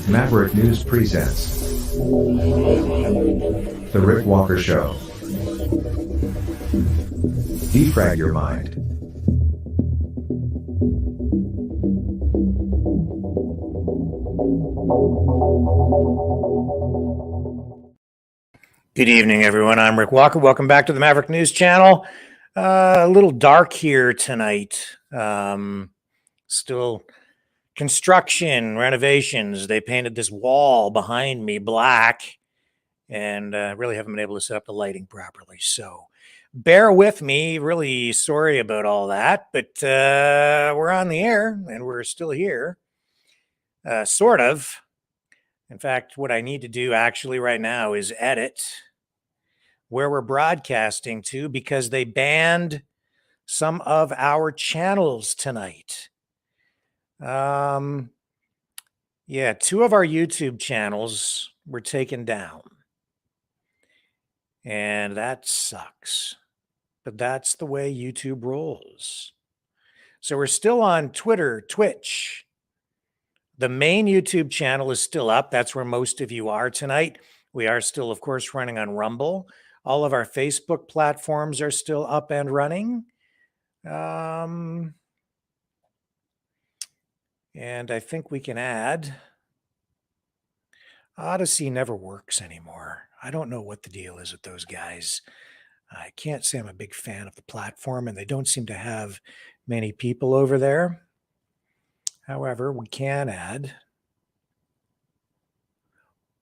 Maverick News presents The Rick Walker Show. Defrag your mind. Good evening, everyone. I'm Rick Walker. Welcome back to the Maverick News Channel. A little dark here tonight. Still construction, renovations. They painted this wall behind me black and really haven't been able to set up the lighting properly. So bear with me. Really sorry about all that, but we're on the air and we're still here. Sort of. In fact, what I need to do actually right now is edit where we're broadcasting to because they banned some of our channels tonight. Yeah, 2 of our YouTube channels were taken down. And that sucks. But that's the way YouTube rolls. So we're still on Twitter, Twitch. The main YouTube channel is still up. That's where most of you are tonight. We are still, of course, running on Rumble. All of our Facebook platforms are still up and running. And I think we can add Odyssey never works anymore. I don't know what the deal is with those guys. I can't say I'm a big fan of the platform, and they don't seem to have many people over there. However, we can add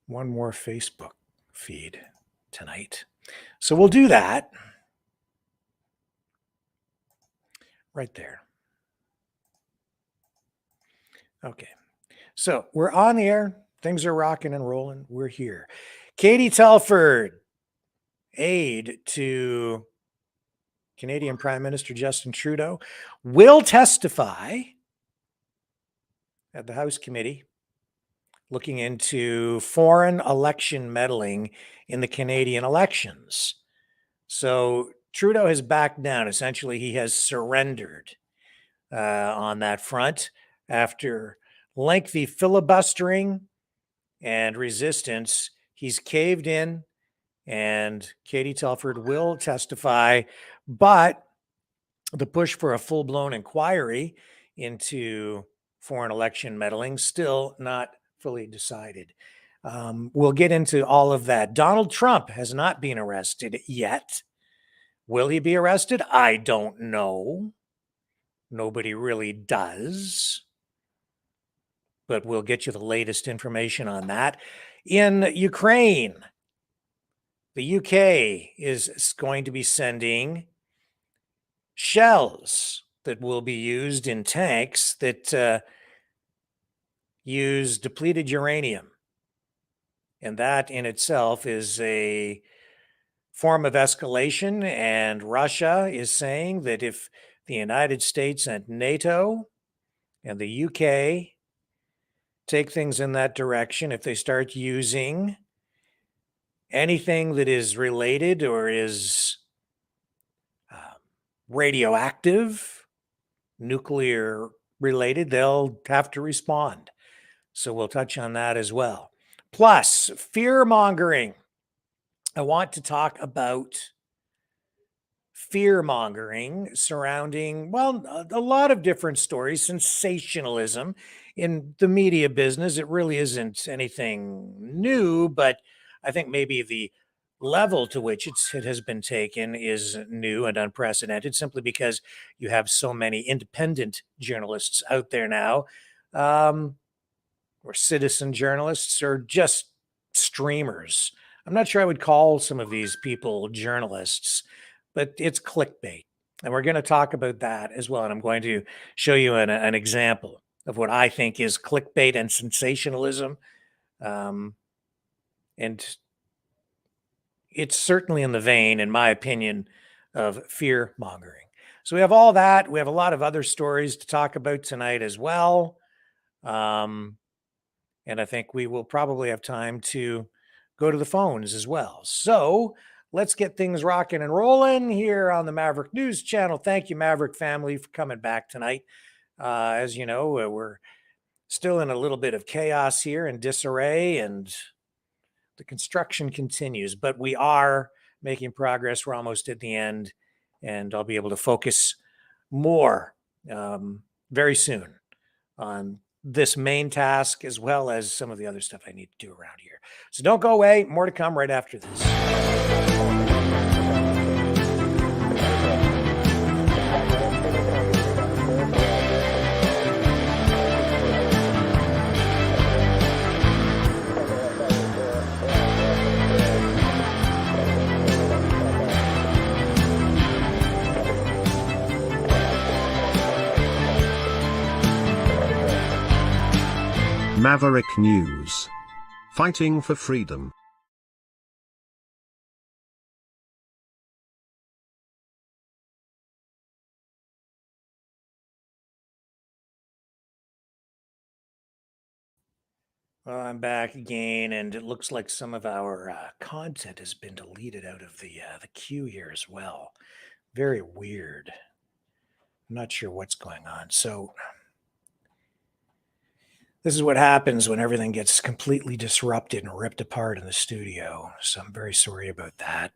one more Facebook feed tonight. So we'll do that right there. Okay. So we're on the air. Things are rocking and rolling. We're here. Katie Telford, aide to Canadian Prime Minister Justin Trudeau, will testify at the House Committee looking into foreign election meddling in the Canadian elections. So Trudeau has backed down. Essentially, he has surrendered on that front after lengthy filibustering and resistance. He's caved in, and Katie Telford will testify, but the push for a full-blown inquiry into foreign election meddling still not fully decided. We'll get into all of that. Donald Trump has not been arrested yet. Will he be arrested? I don't know. Nobody really does. But we'll get you the latest information on that. In Ukraine, the UK is going to be sending shells that will be used in tanks that use depleted uranium. And that in itself is a form of escalation. And Russia is saying that if the United States and NATO and the UK take things in that direction, if they start using anything that is related or is radioactive, nuclear related, they'll have to respond. So we'll touch on that as well. Plus, fear mongering. I want to talk about fear mongering surrounding, well, a lot of different stories, sensationalism in the media business. It really isn't anything new, but I think maybe the level to which it has been taken is new and unprecedented simply because you have so many independent journalists out there now, or citizen journalists, or just streamers. I'm not sure I would call some of these people journalists, but it's clickbait. And we're going to talk about that as well. And I'm going to show you an example of what I think is clickbait and sensationalism. And it's certainly in the vein, in my opinion, of fear mongering. So we have all that. We have a lot of other stories to talk about tonight as well. And I think we will probably have time to go to the phones as well. So let's get things rocking and rolling here on the Maverick News Channel. Thank you, Maverick family, for coming back tonight. As you know, we're still in a little bit of chaos here and disarray, and the construction continues, but we are making progress. We're almost at the end, and I'll be able to focus more very soon on this main task, as well as some of the other stuff I need to do around here. So don't go away. More to come right after this. Maverick News. Fighting for freedom. Well, I'm back again, and it looks like some of our content has been deleted out of the queue here as well. Very weird. I'm not sure what's going on. So this is what happens when everything gets completely disrupted and ripped apart in the studio. So I'm very sorry about that.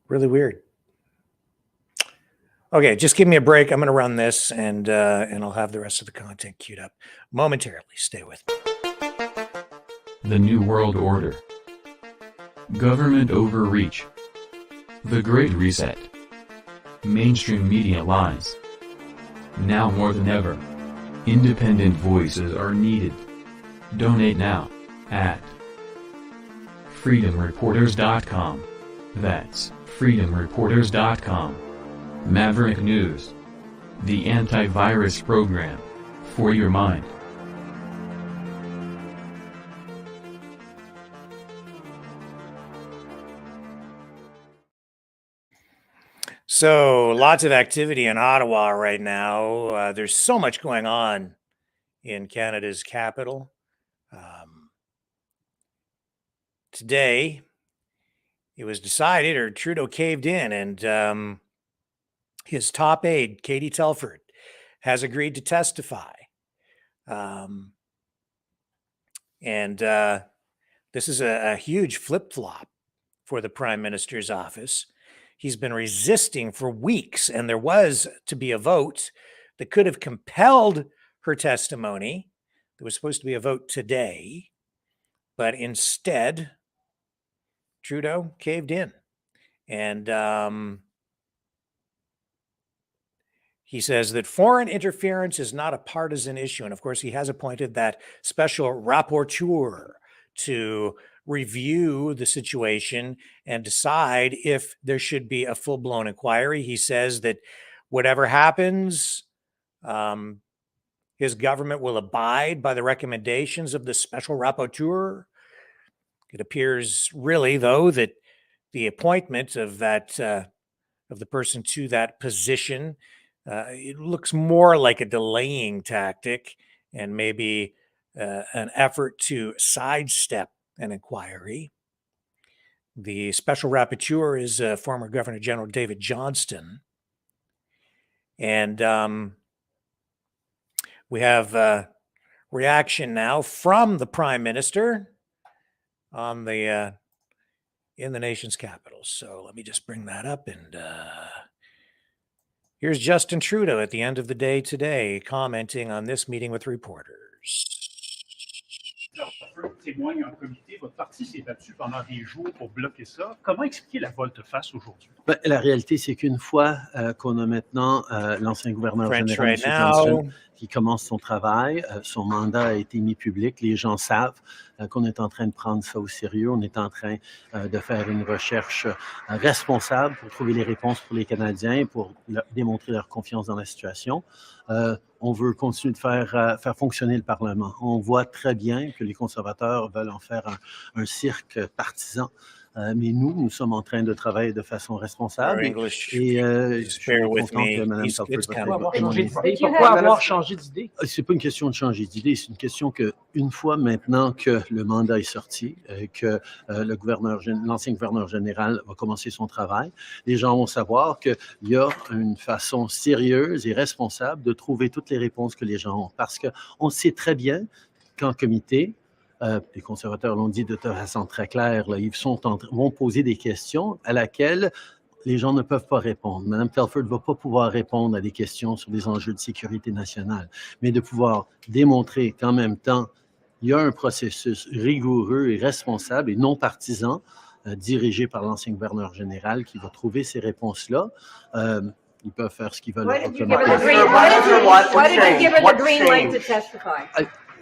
Really weird. Okay, just give me a break. I'm going to run this, and I'll have the rest of the content queued up momentarily. Stay with me. The New World Order. Government overreach. The Great Reset. Mainstream media lies. Now more than ever, independent voices are needed. Donate now at freedomreporters.com. That's freedomreporters.com. Maverick News. The antivirus program for your mind. So lots of activity in Ottawa right now. There's so much going on in Canada's capital. Today, it was decided, or Trudeau caved in, and his top aide, Katie Telford, has agreed to testify. This is a huge flip-flop for the Prime Minister's office. He's been resisting for weeks, and there was to be a vote that could have compelled her testimony. There was supposed to be a vote today, but instead, Trudeau caved in. And he says that foreign interference is not a partisan issue. And of course, he has appointed that special rapporteur to review the situation and decide if there should be a full-blown inquiry. He says that whatever happens, his government will abide by the recommendations of the special rapporteur. It appears really, though, that the appointment of that of the person to that position, it looks more like a delaying tactic and maybe an effort to sidestep an inquiry. The special rapporteur is former Governor General David Johnston. And we have reaction now from the Prime Minister on the in the nation's capital. So let me just bring that up. And here's Justin Trudeau at the end of the day today, commenting on this meeting with reporters. Témoigne en comité, votre parti s'est battu pendant des jours pour bloquer ça. Comment expliquer la volte-face aujourd'hui? La réalité, c'est qu'une fois qu'on a maintenant l'ancien gouverneur général, M. Johnston, qui commence son travail, son mandat a été mis public, les gens savent qu'on est en train de prendre ça au sérieux, on est en train de faire une recherche responsable pour trouver les réponses pour les Canadiens, pour démontrer leur confiance dans la situation. On veut continuer de faire fonctionner le Parlement. On voit très bien que les conservateurs veulent en faire un cirque partisan. Mais nous sommes en train de travailler de façon responsable. English, Et je just suis bear with content me. que Mme It's Telford coming. va Pourquoi avoir changé d'idée? C'est pas une question de changer d'idée, c'est une question que, une fois maintenant que le mandat est sorti, que l'ancien gouverneur général va commencer son travail, les gens vont savoir qu'il y a une façon sérieuse et responsable de trouver toutes les réponses que les gens ont. Parce qu'on sait très bien qu'en comité, les conservateurs l'ont dit de façon très claire, là, ils vont poser des questions à laquelle les gens ne peuvent pas répondre. Mme Telford ne va pas pouvoir répondre à des questions sur des enjeux de sécurité nationale, mais de pouvoir démontrer qu'en même temps, il y a un processus rigoureux et responsable et non partisan dirigé par l'ancien gouverneur général qui va trouver ces réponses-là. Ils peuvent faire ce qu'ils veulent. Why did you give her the green light to testify?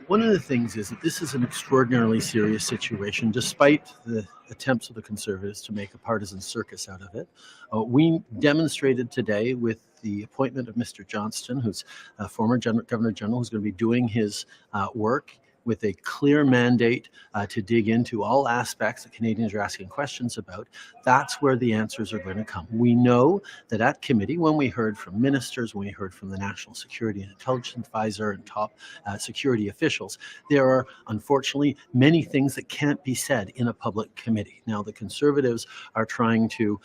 One of the things is that this is an extraordinarily serious situation, despite the attempts of the Conservatives to make a partisan circus out of it. We demonstrated today with the appointment of Mr. Johnston, who's a former Governor General, who's going to be doing his work with a clear mandate to dig into all aspects that Canadians are asking questions about. That's where the answers are going to come. We know that at committee, when we heard from ministers, when we heard from the National Security and Intelligence Advisor and top security officials, there are unfortunately many things that can't be said in a public committee. Now, the Conservatives are trying to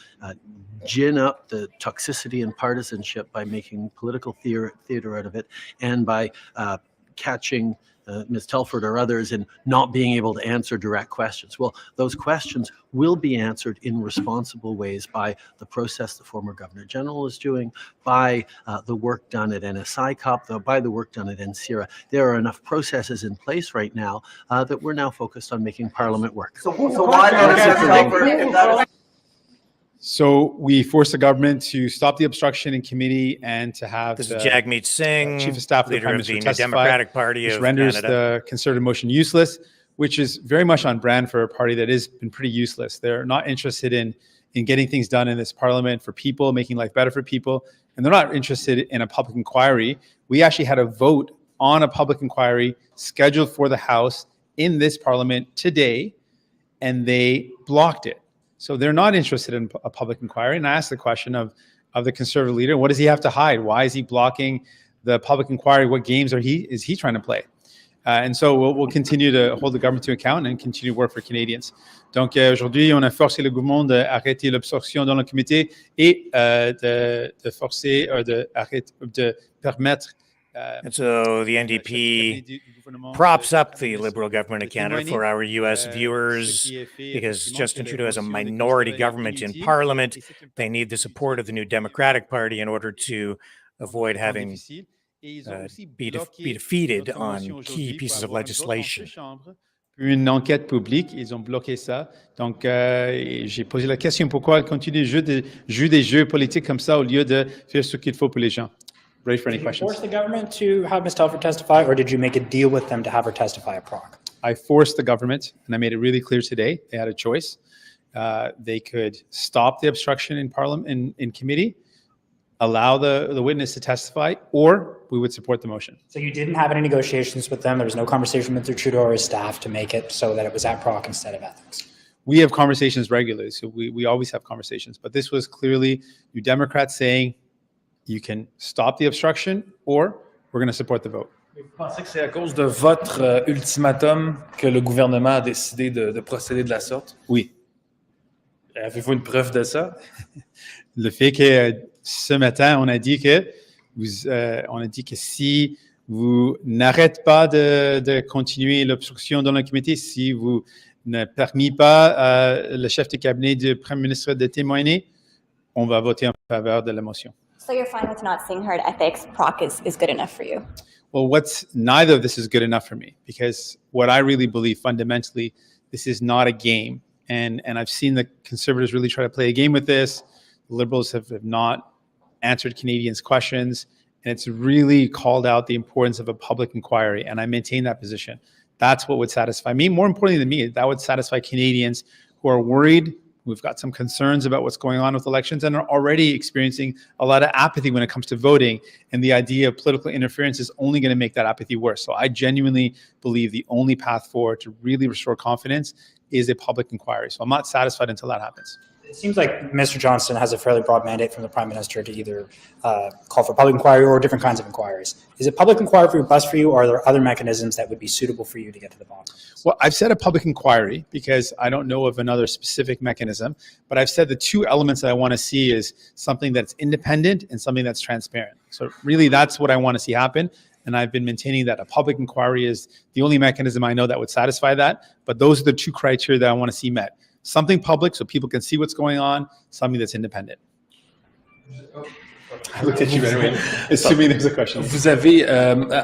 gin up the toxicity and partisanship by making political theater out of it and by catching Ms. Telford or others in not being able to answer direct questions. Well, those questions will be answered in responsible ways by the process the former Governor General is doing, by the work done at NSICOP, by the work done at NSIRA. There are enough processes in place right now that we're now focused on making Parliament work. So why not? So we forced the government to stop the obstruction in committee and to have This is Jagmeet Singh, Chief of Staff of the leader Prime of the Minister New testify, Democratic Party which of renders Canada. the Conservative motion useless, which is very much on brand for a party that has been pretty useless. They're not interested in getting things done in this parliament for people, making life better for people, and they're not interested in a public inquiry. We actually had a vote on a public inquiry scheduled for the House in this parliament today, and they blocked it. So they're not interested in a public inquiry. And I asked the question of the Conservative leader, what does he have to hide? Why is he blocking the public inquiry? What games is he trying to play? And so we'll continue to hold the government to account and continue to work for Canadians. Donc aujourd'hui, on a forcé le gouvernement d'arrêter l'obstruction dans le comité et de permettre. And so the NDP props up the Liberal government of Canada for our U.S. viewers because Justin Trudeau has a minority government in Parliament. They need the support of the New Democratic Party in order to avoid having be defeated on key pieces of legislation. Une enquête publique, ils ont bloqué ça. Donc, j'ai posé la question pourquoi elle continue de jouer des jeux politiques comme ça au lieu de faire ce qu'il faut pour les gens. Ready for any questions? Did you force the government to have Ms. Telford testify, or did you make a deal with them to have her testify at Prague? I forced the government, and I made it really clear today. They had a choice. They could stop the obstruction in Parliament, in committee, allow the witness to testify, or we would support the motion. So you didn't have any negotiations with them? There was no conversation with Mr. Trudeau or his staff to make it so that it was at Prague instead of ethics? We have conversations regularly, so we always have conversations. But this was clearly you Democrats saying, you can stop the obstruction or we're going to support the vote. Vous pensez que c'est à cause de votre ultimatum que le gouvernement a décidé de procéder de la sorte? Oui. Avez-vous une preuve de ça? Le fait que ce matin, on a dit que si vous n'arrêtez pas de continuer l'obstruction dans le comité, si vous ne permettez pas le chef de cabinet du Premier ministre de témoigner, on va voter en faveur de la motion. So you're fine with not seeing her at ethics. Proc is good enough for you. Well, neither of this is good enough for me because what I really believe fundamentally, this is not a game. And I've seen the Conservatives really try to play a game with this. The Liberals have not answered Canadians' questions. And it's really called out the importance of a public inquiry. And I maintain that position. That's what would satisfy me. More importantly than me, that would satisfy Canadians who are worried. We've got some concerns about what's going on with elections and are already experiencing a lot of apathy when it comes to voting. And the idea of political interference is only going to make that apathy worse. So I genuinely believe the only path forward to really restore confidence is a public inquiry. So I'm not satisfied until that happens. It seems like Mr. Johnston has a fairly broad mandate from the Prime Minister to either call for public inquiry or different kinds of inquiries. Is it public inquiry best for you, or are there other mechanisms that would be suitable for you to get to the bottom? Well, I've said a public inquiry because I don't know of another specific mechanism, but I've said the two elements that I want to see is something that's independent and something that's transparent. So really that's what I want to see happen. And I've been maintaining that a public inquiry is the only mechanism I know that would satisfy that. But those are the two criteria that I want to see met. Something public so people can see what's going on, something that's independent. I looked at you right away, assuming there's a question. Vous avez,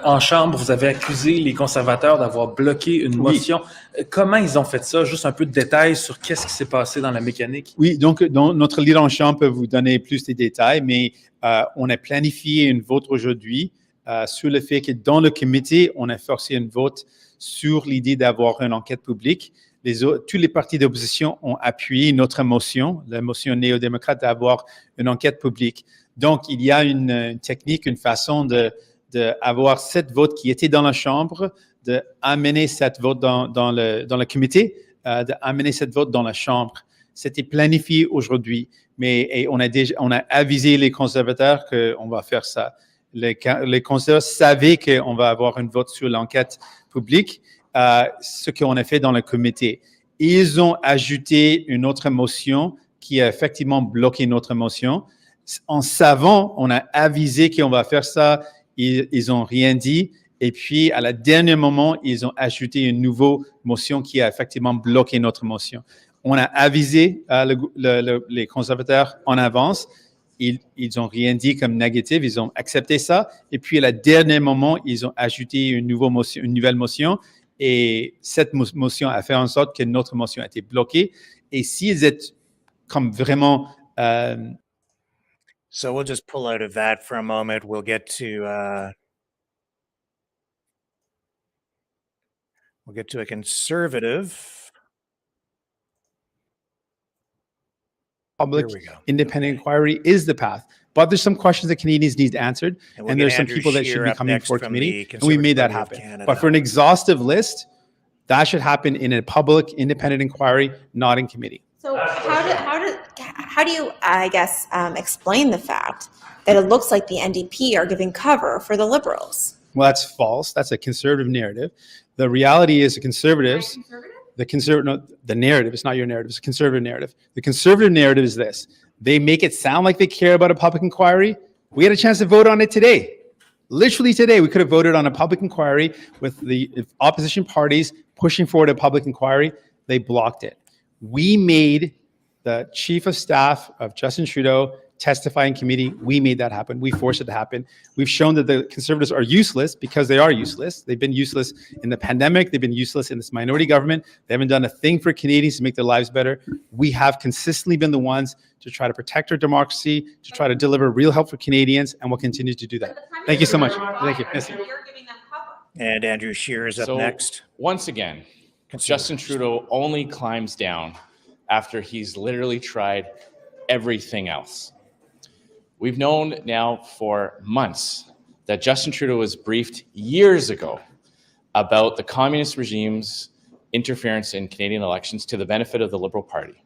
en Chambre, vous avez accusé les conservateurs d'avoir bloqué une motion. Comment ils ont fait ça? Juste un peu de détails sur qu'est-ce qui s'est passé dans la mécanique. Oui, donc notre leader en Chambre peut vous donner plus de détails, mais on a planifié une vote aujourd'hui sur le fait que dans le comité, on a forcé une vote sur l'idée d'avoir une enquête publique. Tous les partis d'opposition ont appuyé notre motion, la motion néo-démocrate, d'avoir une enquête publique. Donc, il y a une technique, une façon d'avoir cette vote qui était dans la Chambre, d'amener cette vote dans le comité, d'amener cette vote dans la Chambre. C'était planifié aujourd'hui, mais on a avisé les conservateurs qu'on va faire ça. Les conservateurs savaient qu'on va avoir une vote sur l'enquête publique, ce qu'on a fait dans le comité. Ils ont ajouté une autre motion qui a effectivement bloqué notre motion. En savant, on a avisé qu'on va faire ça, ils n'ont rien dit. Et puis, à la dernier moment, ils ont ajouté une nouvelle motion qui a effectivement bloqué notre motion. On a avisé les conservateurs en avance. Ils n'ont rien dit comme négatif, ils ont accepté ça. Et puis, à la dernier moment, ils ont ajouté une nouvelle motion. Et cette motion a fait en sorte que notre motion a été bloquée. Et s'ils étaient comme vraiment... So we'll just pull out of that for a moment. We'll get to a conservative. Public independent inquiry is the path. But there's some questions that Canadians need answered, and there's some people that should be coming before committee, and we made that happen. But for an exhaustive list, that should happen in a public independent inquiry, not in committee. So how do you, I guess, explain the fact that it looks like the NDP are giving cover for the Liberals? Well, that's false. That's a conservative narrative. The reality is the conservatives, the narrative, it's not your narrative, it's a conservative narrative. The conservative narrative is this. They make it sound like they care about a public inquiry. We had a chance to vote on it today. Literally today, we could have voted on a public inquiry with the opposition parties pushing forward a public inquiry. They blocked it. We made the chief of staff of Justin Trudeau testify in committee. We made that happen. We forced it to happen. We've shown that the Conservatives are useless because they are useless. They've been useless in the pandemic. They've been useless in this minority government. They haven't done a thing for Canadians to make their lives better. We have consistently been the ones to try to protect our democracy, to try to deliver real help for Canadians, and we'll continue to do that. Thank you so much. Thank you. Yes. And Andrew Scheer is up next. Once again, Justin Trudeau only climbs down after he's literally tried everything else. We've known now for months that Justin Trudeau was briefed years ago about the communist regime's interference in Canadian elections to the benefit of the Liberal Party.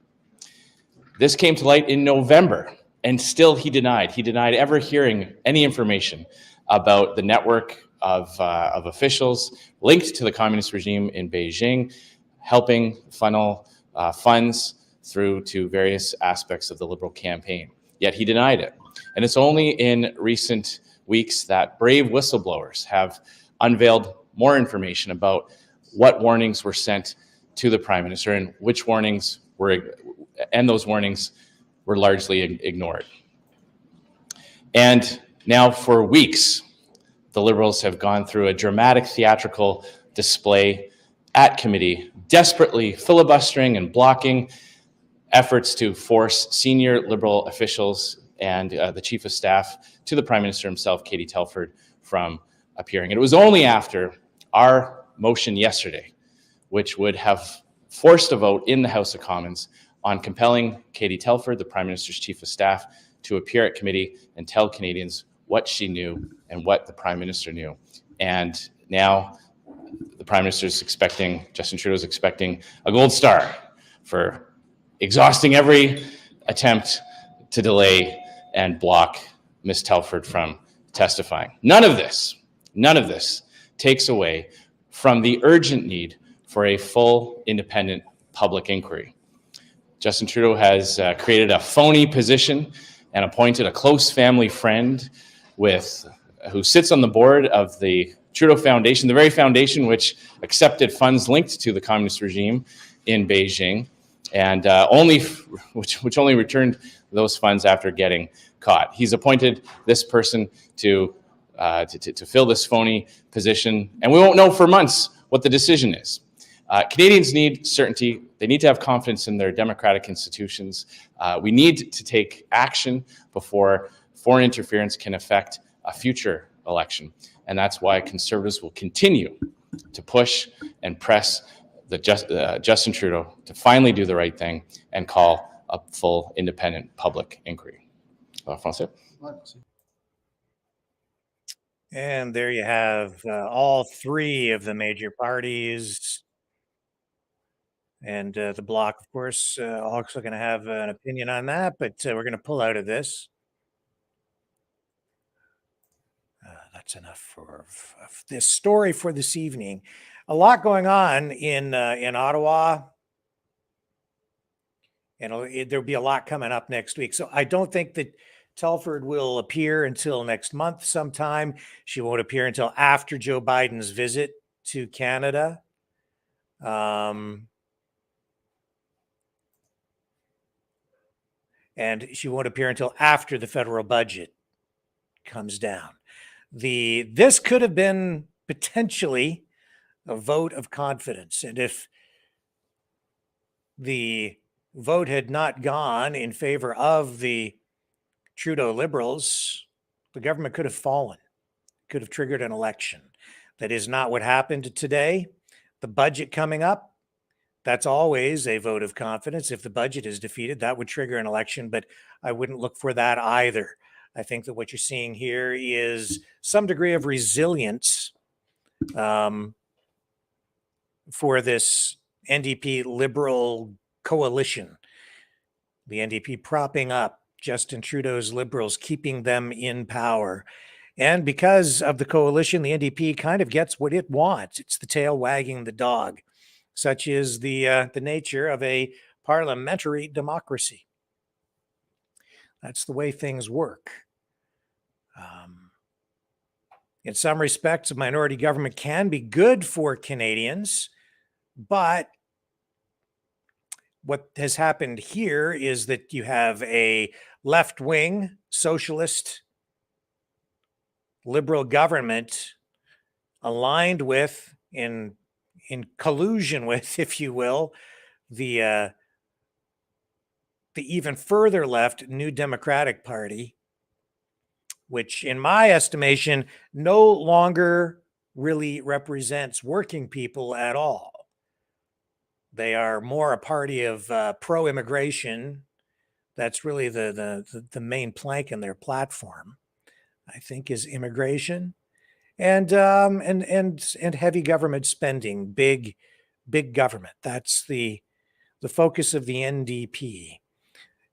This came to light in November, and still he denied. He denied ever hearing any information about the network of officials linked to the communist regime in Beijing, helping funnel funds through to various aspects of the Liberal campaign. Yet he denied it. And it's only in recent weeks that brave whistleblowers have unveiled more information about what warnings were sent to the Prime Minister and which warnings were, and those warnings were largely ignored. And now for weeks, the Liberals have gone through a dramatic theatrical display at committee, desperately filibustering and blocking efforts to force senior Liberal officials and the Chief of Staff to the Prime Minister himself, Katie Telford, from appearing. And it was only after our motion yesterday, which would have forced a vote in the House of Commons on compelling Katie Telford, the Prime Minister's Chief of Staff, to appear at committee and tell Canadians what she knew and what the Prime Minister knew. And now the Prime Minister's expecting, Justin Trudeau's expecting a gold star for exhausting every attempt to delay and block Ms. Telford from testifying. None of this takes away from the urgent need for a full, independent public inquiry. Justin Trudeau has created a phony position and appointed a close family friend who sits on the board of the Trudeau Foundation, the very foundation which accepted funds linked to the communist regime in Beijing, and which only returned those funds after getting caught. He's appointed this person to fill this phony position, and we won't know for months what the decision is. Canadians need certainty. They need to have confidence in their democratic institutions. We need to take action before foreign interference can affect a future election. And that's why Conservatives will continue to push and press Justin Trudeau to finally do the right thing and call a full, independent public inquiry. François? And there you have all three of the major parties. And the Bloc, of course, also going to have an opinion on that, but we're going to pull out of this. That's enough for this story for this evening. A lot going on in Ottawa, and there'll be a lot coming up next week. So I don't think that Telford will appear until next month sometime. She won't appear until after Joe Biden's visit to Canada. And she won't appear until after the federal budget comes down. This could have been potentially a vote of confidence. And if the vote had not gone in favor of the Trudeau Liberals, the government could have fallen, could have triggered an election. That is not what happened today. The budget coming up, that's always a vote of confidence. If the budget is defeated, that would trigger an election, but I wouldn't look for that either. I think that what you're seeing here is some degree of resilience for this NDP Liberal coalition. The NDP propping up Justin Trudeau's Liberals, keeping them in power. And because of the coalition, the NDP kind of gets what it wants. It's the tail wagging the dog. Such is the nature of a parliamentary democracy. That's the way things work. In some respects, a minority government can be good for Canadians, but what has happened here is that you have a left-wing socialist liberal government aligned with, in collusion with, if you will, the even further left New Democratic Party, which in my estimation no longer really represents working people at all. They are more a party of pro-immigration. That's really the main plank in their platform, I think, is immigration and heavy government spending, big government. That's the focus of the NDP.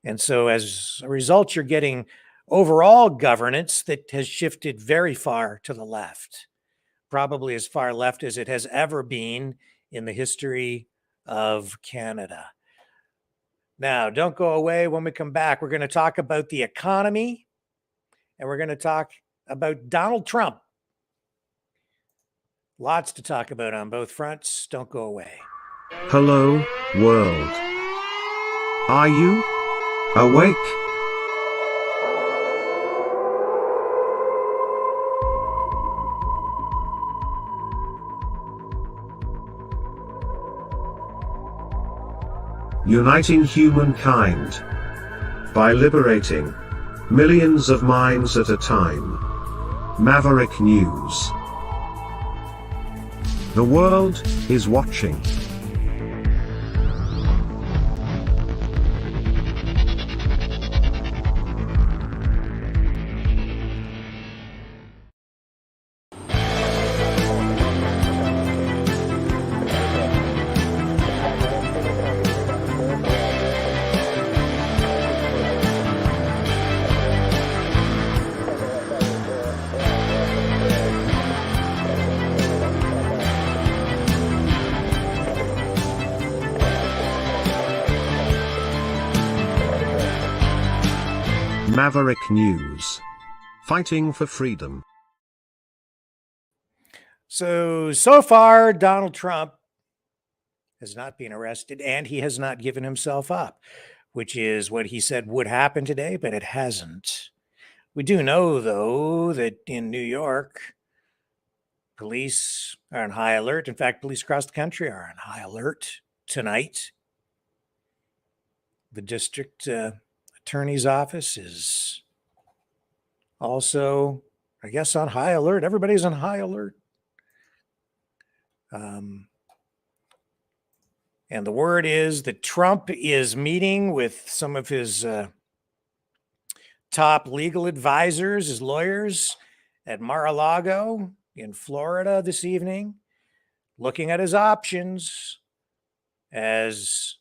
And so as a result, you're getting overall governance that has shifted very far to the left, probably as far left as it has ever been in the history of Canada. Now, don't go away. When we come back, we're going to talk about the economy, and we're going to talk about Donald Trump. Lots to talk about on both fronts. Don't go away. Hello, world. Are you awake? Uniting humankind by liberating millions of minds at a time. Maverick News. The world is watching. Maverick News. Fighting for freedom. So far, Donald Trump has not been arrested and he has not given himself up, which is what he said would happen today, but it hasn't. We do know, though, that in New York, police are on high alert. In fact, police across the country are on high alert tonight. The district attorney's office is also, I guess, on high alert. Everybody's on high alert. And the word is that Trump is meeting with some of his top legal advisors, his lawyers at Mar-a-Lago in Florida this evening, looking at his options as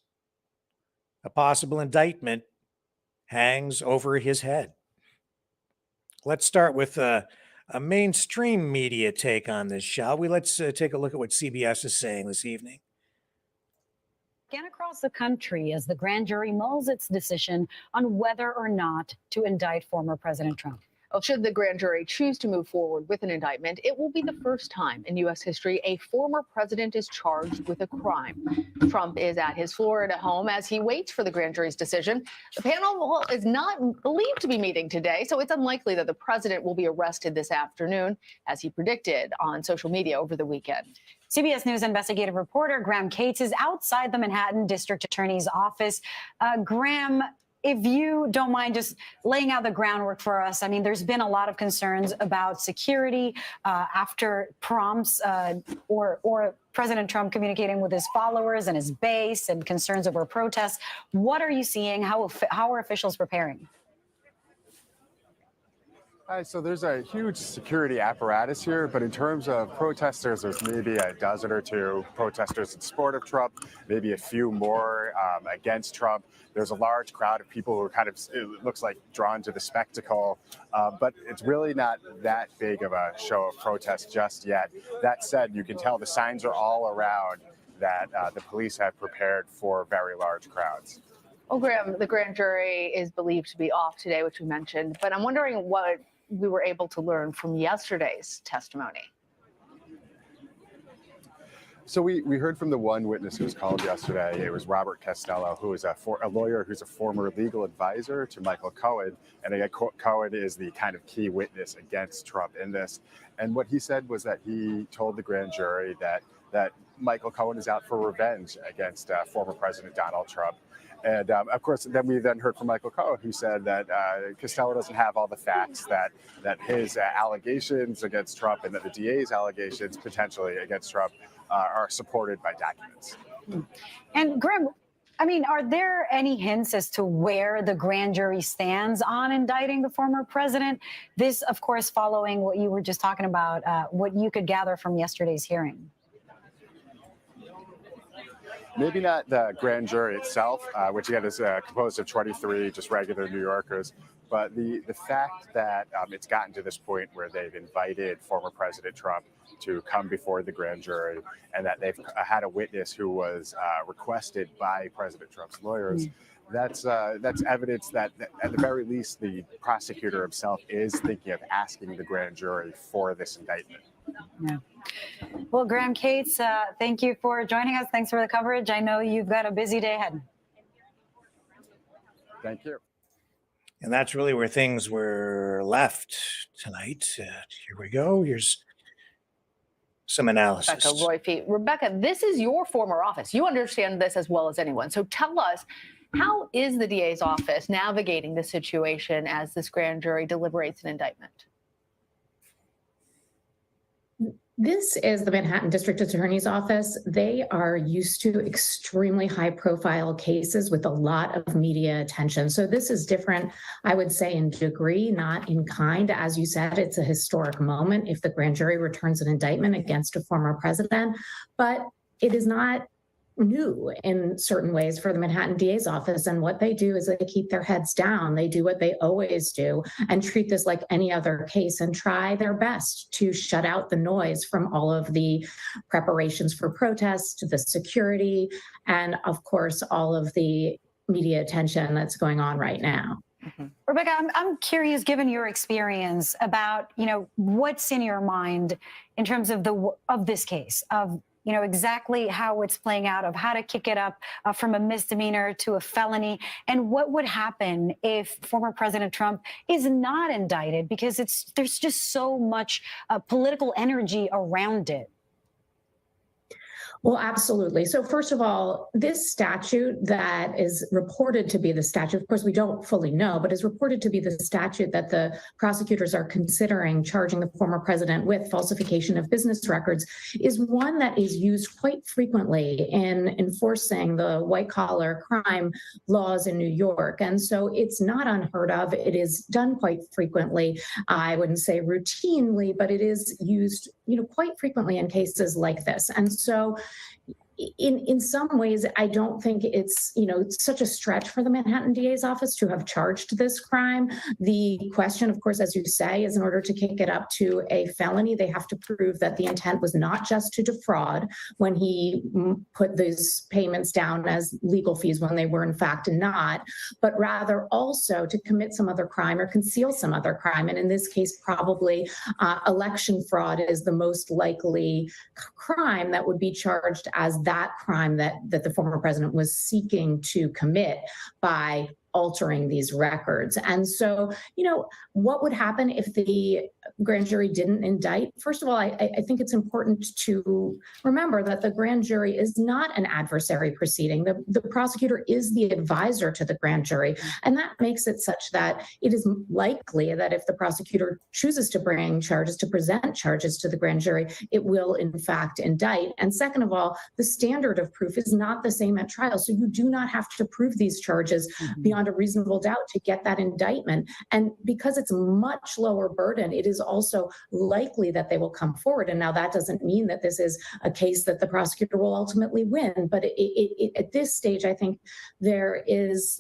a possible indictment hangs over his head. Let's start with a mainstream media take on this, shall we? Let's take a look at what CBS is saying this evening. Again, across the country as the grand jury mulls its decision on whether or not to indict former President Trump. Well, should the grand jury choose to move forward with an indictment, it will be the first time in U.S. history a former president is charged with a crime. Trump is at his Florida home as he waits for the grand jury's decision. The panel is not believed to be meeting today, so it's unlikely that the president will be arrested this afternoon, as he predicted on social media over the weekend. CBS News investigative reporter Graham Cates is outside the Manhattan District Attorney's office. Graham, if you don't mind just laying out the groundwork for us. I mean, there's been a lot of concerns about security after prompts or President Trump communicating with his followers and his base and concerns over protests. What are you seeing? How are officials preparing? So there's a huge security apparatus here, but in terms of protesters, there's maybe a dozen or two protesters in support of Trump, maybe a few more against Trump. There's a large crowd of people who are kind of, it looks like, drawn to the spectacle, but it's really not that big of a show of protest just yet. That said, you can tell the signs are all around that the police have prepared for very large crowds. Well, Graham, the grand jury is believed to be off today, which we mentioned, but I'm wondering what we were able to learn from yesterday's testimony. So we heard from the one witness who was called yesterday. It was Robert Costello, who is a lawyer who's a former legal advisor to Michael Cohen. And again, Cohen is the kind of key witness against Trump in this. And what he said was that he told the grand jury that Michael Cohen is out for revenge against former President Donald Trump. And of course, then we heard from Michael Cohen, who said that Costello doesn't have all the facts, that his allegations against Trump and that the DA's allegations potentially against Trump are supported by documents. And Graham, I mean, are there any hints as to where the grand jury stands on indicting the former president? This, of course, following what you were just talking about, what you could gather from yesterday's hearing. Maybe not the grand jury itself, which again is composed of 23 just regular New Yorkers, but the fact that it's gotten to this point where they've invited former President Trump to come before the grand jury, and that they've had a witness who was requested by President Trump's lawyers. That's evidence that at the very least the prosecutor himself is thinking of asking the grand jury for this indictment. Yeah. Well, Graham Cates, thank you for joining us. Thanks for the coverage. I know you've got a busy day ahead. Thank you. And that's really where things were left tonight. Here we go. Here's some analysis. Rebecca Royfee. Rebecca, this is your former office. You understand this as well as anyone. So tell us, how is the DA's office navigating the situation as this grand jury deliberates an indictment? This is the Manhattan District Attorney's Office. They are used to extremely high-profile cases with a lot of media attention. So this is different, I would say, in degree, not in kind. As you said, it's a historic moment if the grand jury returns an indictment against a former president, but it is not new in certain ways for the Manhattan DA's office. And what they do is they keep their heads down. They do what they always do and treat this like any other case and try their best to shut out the noise from all of the preparations for protests, the security, and of course, all of the media attention that's going on right now. Rebecca, I'm curious, given your experience, about what's in your mind in terms of this case, of exactly how it's playing out, of how to kick it up from a misdemeanor to a felony, and what would happen if former President Trump is not indicted, because there's just so much political energy around it. Well, absolutely. So first of all, this statute that is reported to be the statute, of course, we don't fully know, but is reported to be the statute that the prosecutors are considering charging the former president with, falsification of business records, is one that is used quite frequently in enforcing the white-collar crime laws in New York. And so it's not unheard of. It is done quite frequently. I wouldn't say routinely, but it is used, quite frequently in cases like this. And so in some ways, I don't think it's such a stretch for the Manhattan DA's office to have charged this crime. The question, of course, as you say, is in order to kick it up to a felony, they have to prove that the intent was not just to defraud when he put these payments down as legal fees when they were in fact not, but rather also to commit some other crime or conceal some other crime. And in this case, probably election fraud is the most likely crime that would be charged as that crime that the former president was seeking to commit by altering these records. And so, what would happen if the grand jury didn't indict? First of all, I think it's important to remember that the grand jury is not an adversary proceeding. The prosecutor is the advisor to the grand jury. And that makes it such that it is likely that if the prosecutor chooses to bring charges, to present charges to the grand jury, it will in fact indict. And second of all, the standard of proof is not the same at trial. So you do not have to prove these charges beyond a reasonable doubt to get that indictment. And because it's a much lower burden, it is also likely that they will come forward. And now that doesn't mean that this is a case that the prosecutor will ultimately win. But at this stage, I think there is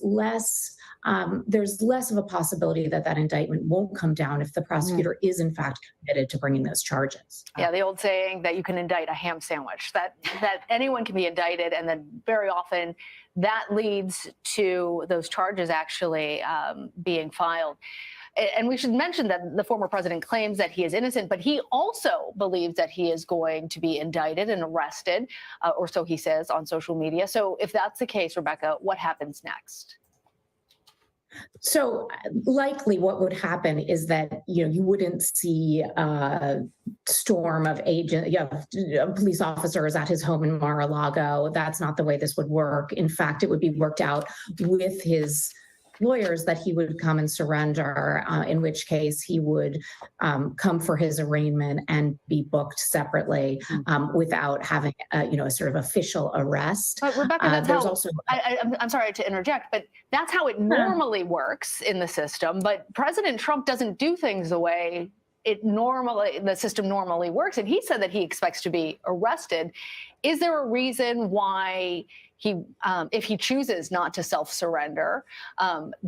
there's less of a possibility that that indictment won't come down if the prosecutor is in fact committed to bringing those charges. Yeah, the old saying that you can indict a ham sandwich, that anyone can be indicted, and then very often that leads to those charges actually being filed. And we should mention that the former president claims that he is innocent, but he also believes that he is going to be indicted and arrested, or so he says on social media. So if that's the case, Rebecca, what happens next? So likely what would happen is that, you wouldn't see a storm of police officers at his home in Mar-a-Lago. That's not the way this would work. In fact, it would be worked out with his lawyers that he would come and surrender, in which case he would come for his arraignment and be booked separately without having a sort of official arrest. But Rebecca, that's how, I'm sorry to interject, but that's how it normally works in the system. But President Trump doesn't do things the way the system normally works. And he said that he expects to be arrested. Is there a reason why if he chooses not to self-surrender,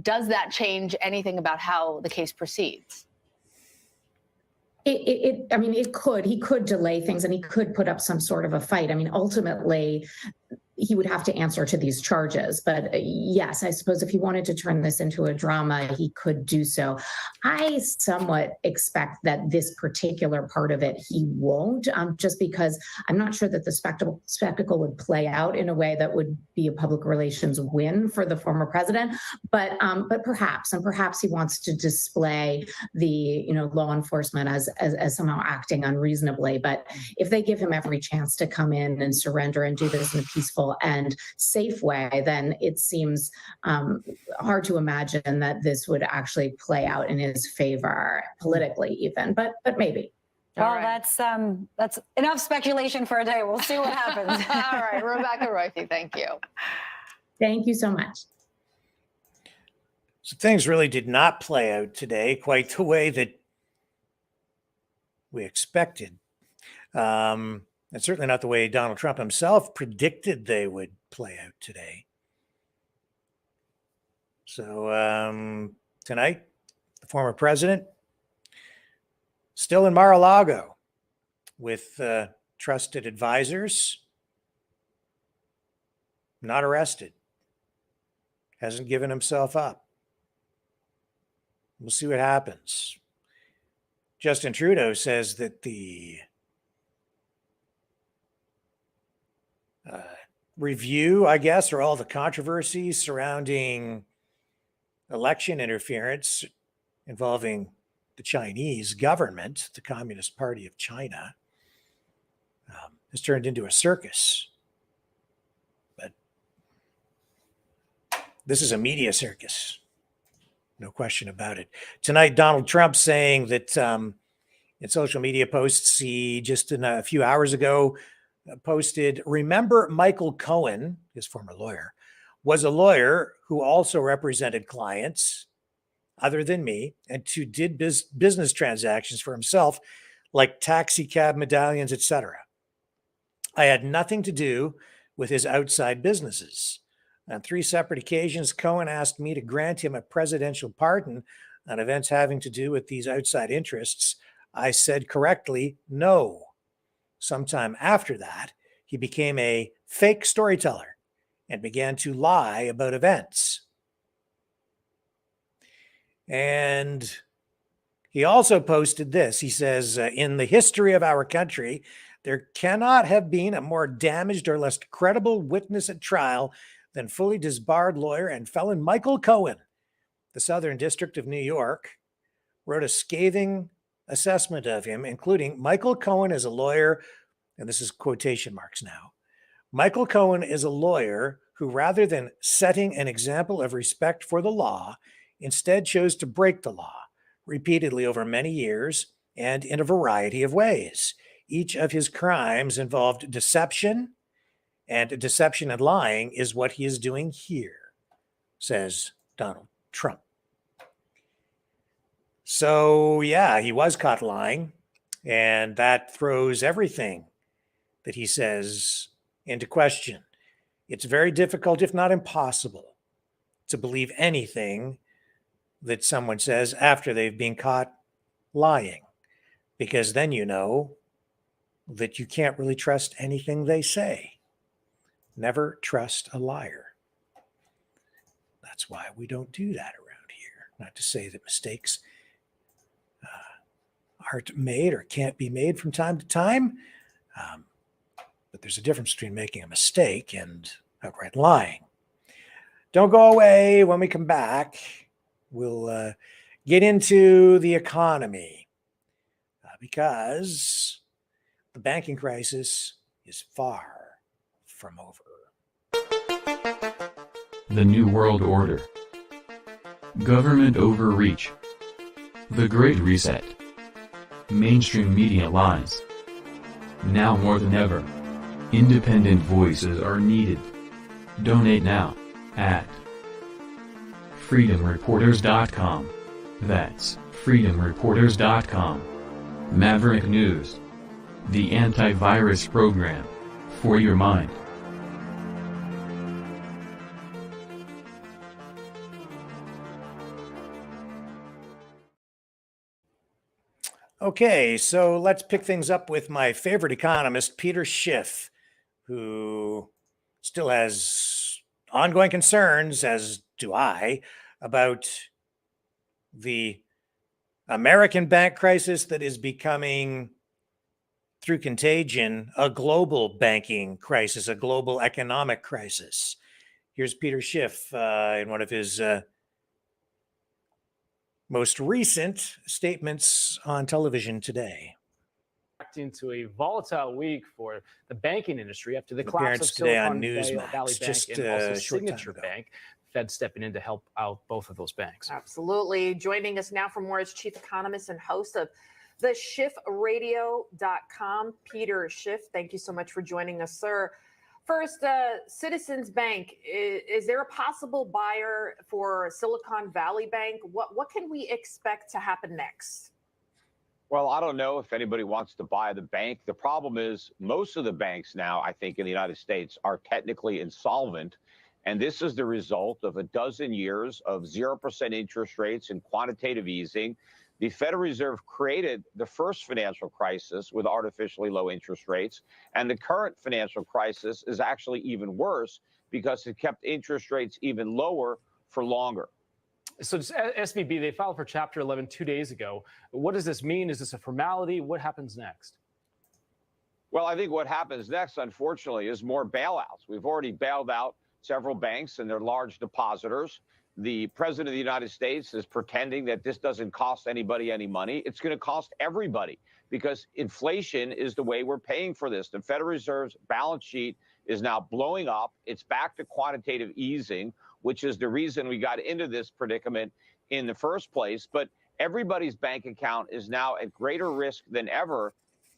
does that change anything about how the case proceeds? It could. He could delay things and he could put up some sort of a fight. Ultimately, he would have to answer to these charges. But yes, I suppose if he wanted to turn this into a drama, he could do so. I somewhat expect that this particular part of it, he won't, just because I'm not sure that the spectacle would play out in a way that would be a public relations win for the former president. But perhaps he wants to display the law enforcement as somehow acting unreasonably. But if they give him every chance to come in and surrender and do this in a peaceful and safe way, then it seems hard to imagine that this would actually play out in his favor politically, even. But maybe. Well, that's enough speculation for a day. We'll see what happens. All right, Rebecca Roithe, thank you. Thank you so much. So things really did not play out today quite the way that we expected. And certainly not the way Donald Trump himself predicted they would play out today. So tonight, the former president still in Mar-a-Lago with trusted advisors, not arrested, hasn't given himself up. We'll see what happens. Justin Trudeau says that the review, I guess, or all the controversies surrounding election interference involving the Chinese government, the Communist Party of China, has turned into a circus. But this is a media circus. No question about it. Tonight, Donald Trump saying that in social media posts, he just a few hours ago posted, remember Michael Cohen, his former lawyer, was a lawyer who also represented clients other than me and who did business transactions for himself, like taxi cab medallions, etc. I had nothing to do with his outside businesses. On 3 separate occasions, Cohen asked me to grant him a presidential pardon on events having to do with these outside interests. I said correctly, no. Sometime after that, he became a fake storyteller and began to lie about events. And he also posted this. He says, in the history of our country, there cannot have been a more damaged or less credible witness at trial than fully disbarred lawyer and felon Michael Cohen. The Southern District of New York wrote a scathing assessment of him, including Michael Cohen is a lawyer, and this is quotation marks now. Michael Cohen is a lawyer who, rather than setting an example of respect for the law, instead chose to break the law repeatedly over many years and in a variety of ways. Each of his crimes involved deception, and deception and lying is what he is doing here, says Donald Trump. So, yeah, he was caught lying, and that throws everything that he says into question. It's very difficult, if not impossible, to believe anything that someone says after they've been caught lying, because then you know that you can't really trust anything they say. Never trust a liar. That's why we don't do that around here. Not to say that mistakes aren't made or can't be made from time to time, but there's a difference between making a mistake and outright lying. Don't go away. When we come back, we'll get into the economy because the banking crisis is far from over. The New World Order. Government overreach. The Great Reset. Mainstream media lies. Now more than ever, independent voices are needed. Donate now at freedomreporters.com. That's freedomreporters.com. Maverick News. The antivirus program for your mind. Okay, so let's pick things up with my favorite economist, Peter Schiff, who still has ongoing concerns, as do I, about the American bank crisis that is becoming, through contagion, a global banking crisis, a global economic crisis. Here's Peter Schiff in one of his most recent statements on television today. Into a volatile week for the banking industry after the Appearance collapse of today on Silicon Newsmax, Valley Bank just and also a short time Signature ago. Bank. Fed stepping in to help out both of those banks. Absolutely. Joining us now for more is chief economist and host of the SchiffRadio.com, Peter Schiff. Thank you so much for joining us, sir. First, Citizens Bank, is there a possible buyer for Silicon Valley Bank? What can we expect to happen next? Well, I don't know if anybody wants to buy the bank. The problem is most of the banks now, I think, in the United States are technically insolvent. And this is the result of a dozen years of 0% interest rates and quantitative easing. The Federal Reserve created the first financial crisis with artificially low interest rates. And the current financial crisis is actually even worse because it kept interest rates even lower for longer. So just SVB, they filed for Chapter 11 2 days ago. What does this mean? Is this a formality? What happens next? Well, I think what happens next, unfortunately, is more bailouts. We've already bailed out several banks and their large depositors. The president of the United States is pretending that this doesn't cost anybody any money. It's going to cost everybody because inflation is the way we're paying for this. The Federal Reserve's balance sheet is now blowing up. It's back to quantitative easing, which is the reason we got into this predicament in the first place. But everybody's bank account is now at greater risk than ever.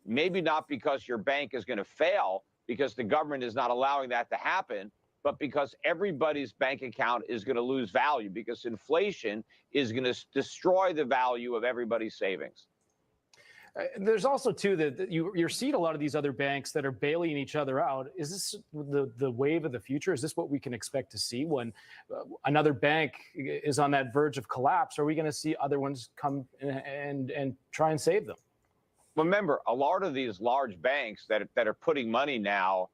Maybe not because your bank is going to fail, because the government is not allowing that to happen, but because everybody's bank account is going to lose value, because inflation is going to destroy the value of everybody's savings. There's also, too, that you're seeing a lot of these other banks that are bailing each other out. Is this the wave of the future? Is this what we can expect to see when another bank is on that verge of collapse? Are we going to see other ones come and try and save them? Remember, a lot of these large banks that are putting money now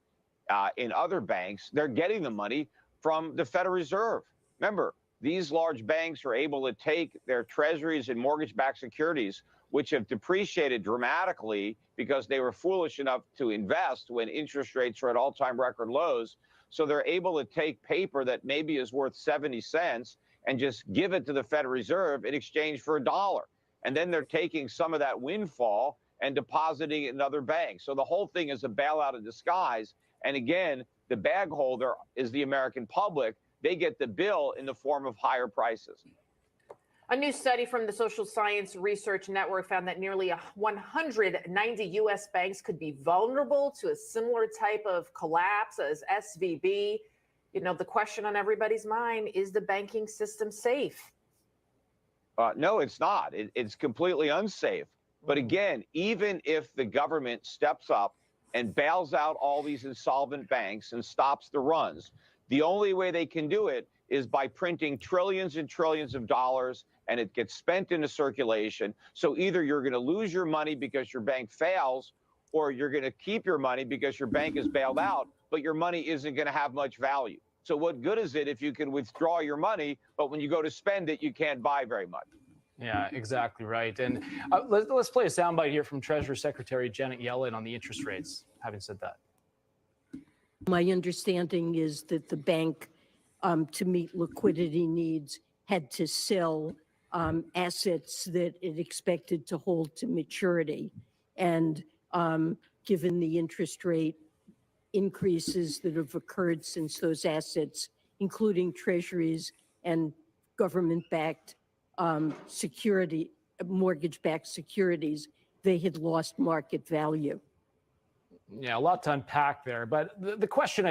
in other banks, they're getting the money from the Federal Reserve. Remember, these large banks are able to take their treasuries and mortgage-backed securities, which have depreciated dramatically because they were foolish enough to invest when interest rates are at all-time record lows. So they're able to take paper that maybe is worth 70 cents and just give it to the Federal Reserve in exchange for $1. And then they're taking some of that windfall and depositing it in other banks. So the whole thing is a bailout in disguise. And again, the bag holder is the American public. They get the bill in the form of higher prices. A new study from the Social Science Research Network found that nearly 190 U.S. banks could be vulnerable to a similar type of collapse as SVB. You know, the question on everybody's mind, is the banking system safe? No, it's not. It's completely unsafe. But again, even if the government steps up and bails out all these insolvent banks and stops the runs, the only way they can do it is by printing trillions and trillions of dollars, and it gets spent into circulation. So either you're going to lose your money because your bank fails, or you're going to keep your money because your bank is bailed out, but your money isn't going to have much value. So what good is it if you can withdraw your money, but when you go to spend it, you can't buy very much? Yeah, exactly right. And let's play a soundbite here from Treasury Secretary Janet Yellen on the interest rates, having said that. My understanding is that the bank, to meet liquidity needs, had to sell assets that it expected to hold to maturity. And given the interest rate increases that have occurred since those assets, including treasuries and government-backed mortgage-backed securities, they had lost market value. Yeah, a lot to unpack there. But the question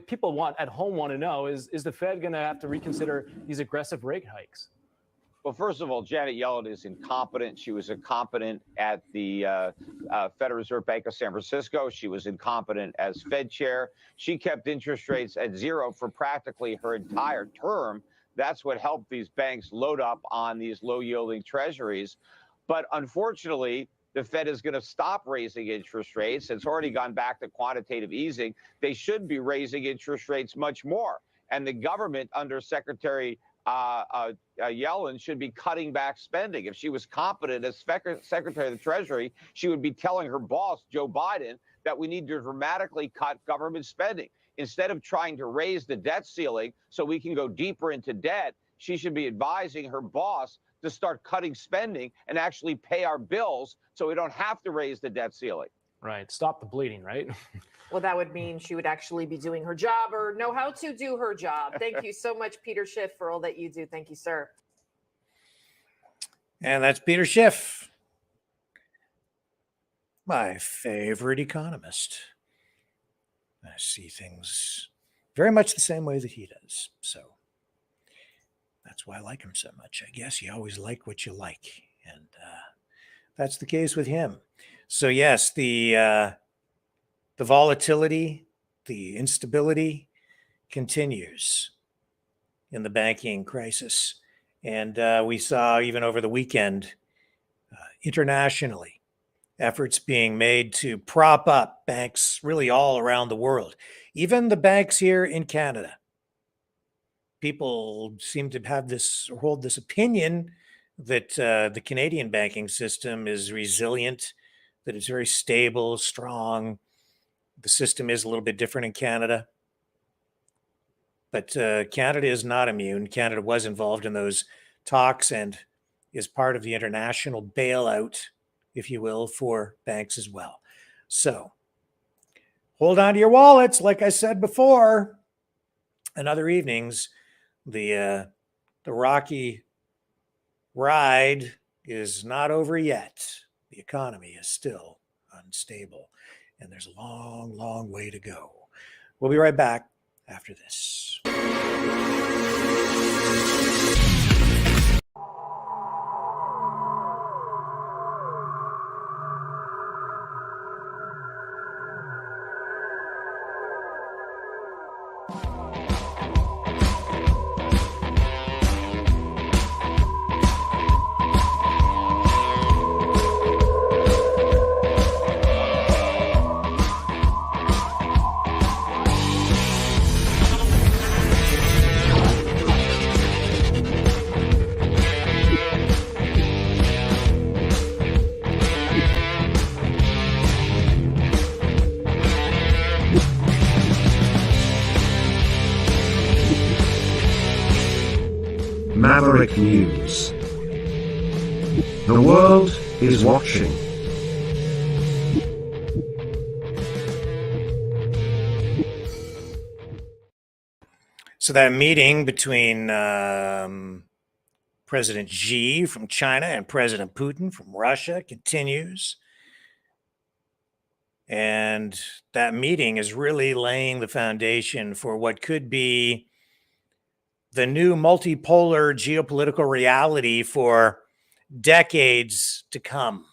people at home want to know is the Fed going to have to reconsider these aggressive rate hikes? Well, first of all, Janet Yellen is incompetent. She was incompetent at the Federal Reserve Bank of San Francisco. She was incompetent as Fed chair. She kept interest rates at zero for practically her entire term. That's what helped these banks load up on these low-yielding treasuries. But unfortunately, the Fed is going to stop raising interest rates. It's already gone back to quantitative easing. They should be raising interest rates much more. And the government under Secretary Yellen should be cutting back spending. If she was competent as Secretary of the Treasury, she would be telling her boss, Joe Biden, that we need to dramatically cut government spending. Instead of trying to raise the debt ceiling so we can go deeper into debt, she should be advising her boss to start cutting spending and actually pay our bills so we don't have to raise the debt ceiling. Right. Stop the bleeding, right? Well, that would mean she would actually be doing her job or know how to do her job. Thank you so much, Peter Schiff, for all that you do. Thank you, sir. And that's Peter Schiff, my favorite economist. I see things very much the same way that he does. So that's why I like him so much. I guess you always like what you like. And that's the case with him. So yes, the volatility, the instability continues in the banking crisis. And we saw even over the weekend, internationally, efforts being made to prop up banks really all around the world, even the banks here in Canada. people seem to have hold this opinion that the Canadian banking system is resilient, that it's very stable, strong. The system is a little bit different in Canada. But Canada is not immune. Canada was involved in those talks and is part of the international bailout, if you will, for banks as well. So hold on to your wallets, like I said before. And other evenings, the rocky ride is not over yet. The economy is still unstable, and there's a long, long way to go. We'll be right back after this. Maverick News. The world is watching. So that meeting between President Xi from China and President Putin from Russia continues. And that meeting is really laying the foundation for what could be the new multipolar geopolitical reality for decades to come.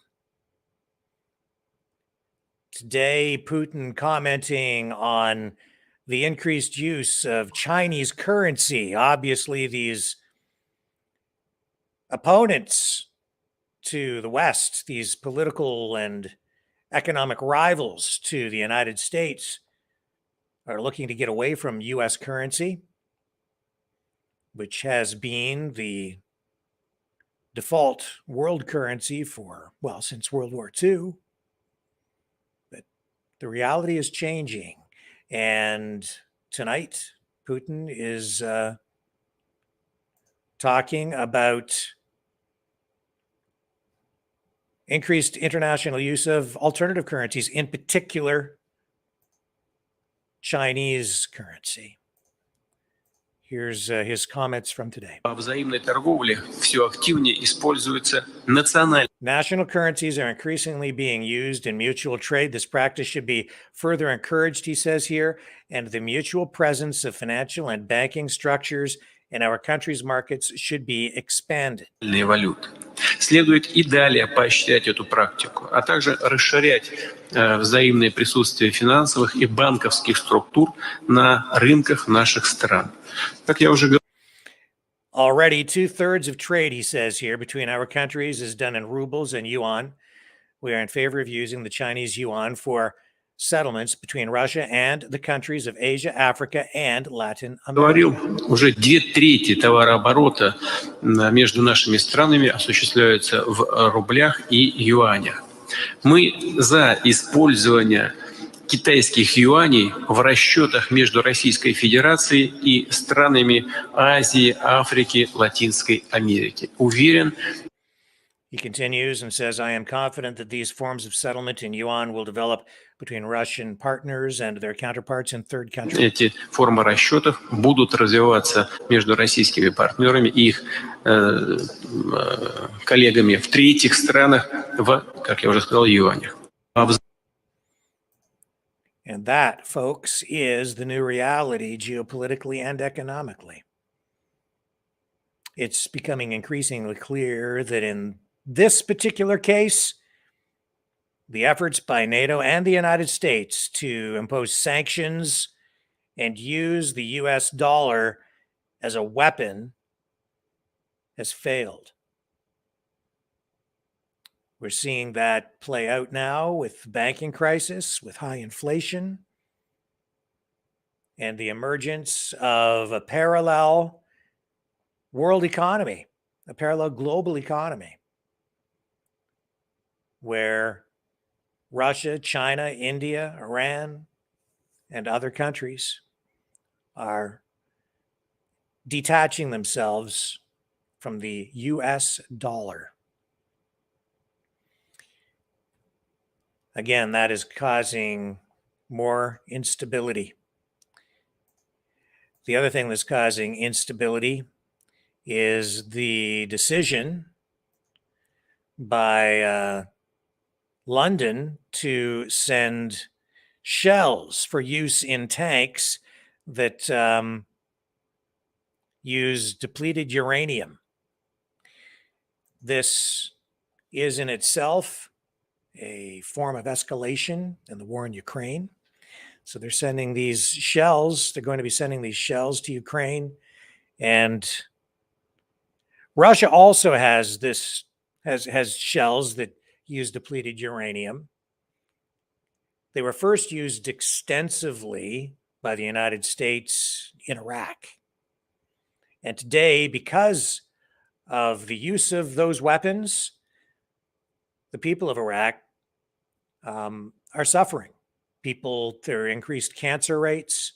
Today, Putin commenting on the increased use of Chinese currency. Obviously, these opponents to the West, these political and economic rivals to the United States, are looking to get away from U.S. currency, which has been the default world currency for, well, since World War II. But the reality is changing. And tonight, Putin is talking about increased international use of alternative currencies, in particular, Chinese currency. Here's his comments from today. National currencies are increasingly being used in mutual trade. This practice should be further encouraged, he says here, and the mutual presence of financial and banking structures in our country's markets should be expanded. Следует и далее поощрять эту практику, а также расширять взаимное присутствие финансовых и банковских структур на рынках наших стран. Как я уже говорил, already 2/3 of trade, he says here, between our countries is done in rubles and yuan. We are in favor of using the Chinese yuan for settlements between Russia and the countries of Asia, Africa, and Latin America. Говорил, уже 2/3 товарооборота между нашими странами осуществляются в рублях и юанях. Мы за использование китайских юаней в расчетах между Российской Федерацией и странами Азии, Африки, Латинской Америки. Уверен. He continues and says, I am confident that these forms of settlement in yuan will develop between Russian partners and their counterparts in third countries. Эти формы расчетов будут развиваться между российскими партнерами и их коллегами в третьих странах в, как я уже сказал, юанях. And that, folks, is the new reality geopolitically and economically. It's becoming increasingly clear that in this particular case, the efforts by NATO and the United States to impose sanctions and use the US dollar as a weapon has failed. We're seeing that play out now with the banking crisis, with high inflation, and the emergence of a parallel world economy, a parallel global economy, where Russia, China, India, Iran, and other countries are detaching themselves from the US dollar. Again, that is causing more instability. The other thing that's causing instability is the decision by London to send shells for use in tanks that use depleted uranium. This is in itself a form of escalation in the war in Ukraine. So they're sending these shells. They're going to be sending these shells to Ukraine. And Russia also has has shells that use depleted uranium. They were first used extensively by the United States in Iraq. And today, because of the use of those weapons, the people of Iraq are suffering. There are increased cancer rates.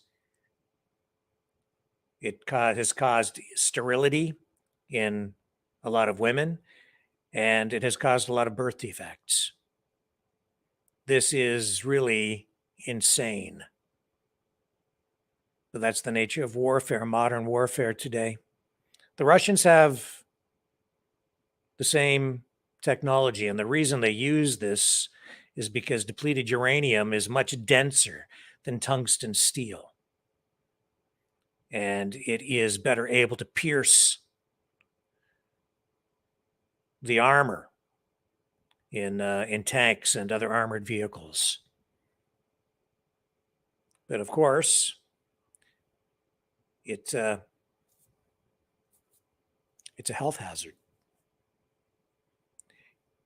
It has caused sterility in a lot of women, and it has caused a lot of birth defects. This is really insane. But that's the nature of warfare, modern warfare today. The Russians have the same technology, and the reason they use this is because depleted uranium is much denser than tungsten steel. And it is better able to pierce the armor in tanks and other armored vehicles. But of course, it's a health hazard.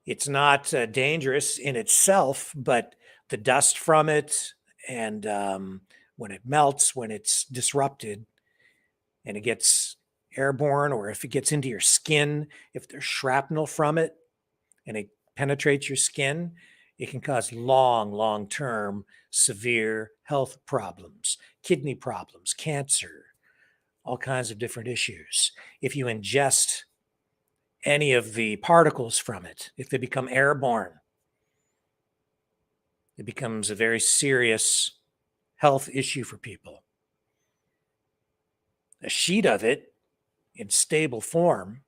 It's not dangerous in itself, but the dust from it, and when it melts, when it's disrupted, and it gets airborne, or if it gets into your skin, if there's shrapnel from it, and it penetrates your skin, it can cause long-term severe health problems, kidney problems, cancer, all kinds of different issues. If you ingest any of the particles from it, if they become airborne, it becomes a very serious health issue for people. A sheet of it in stable form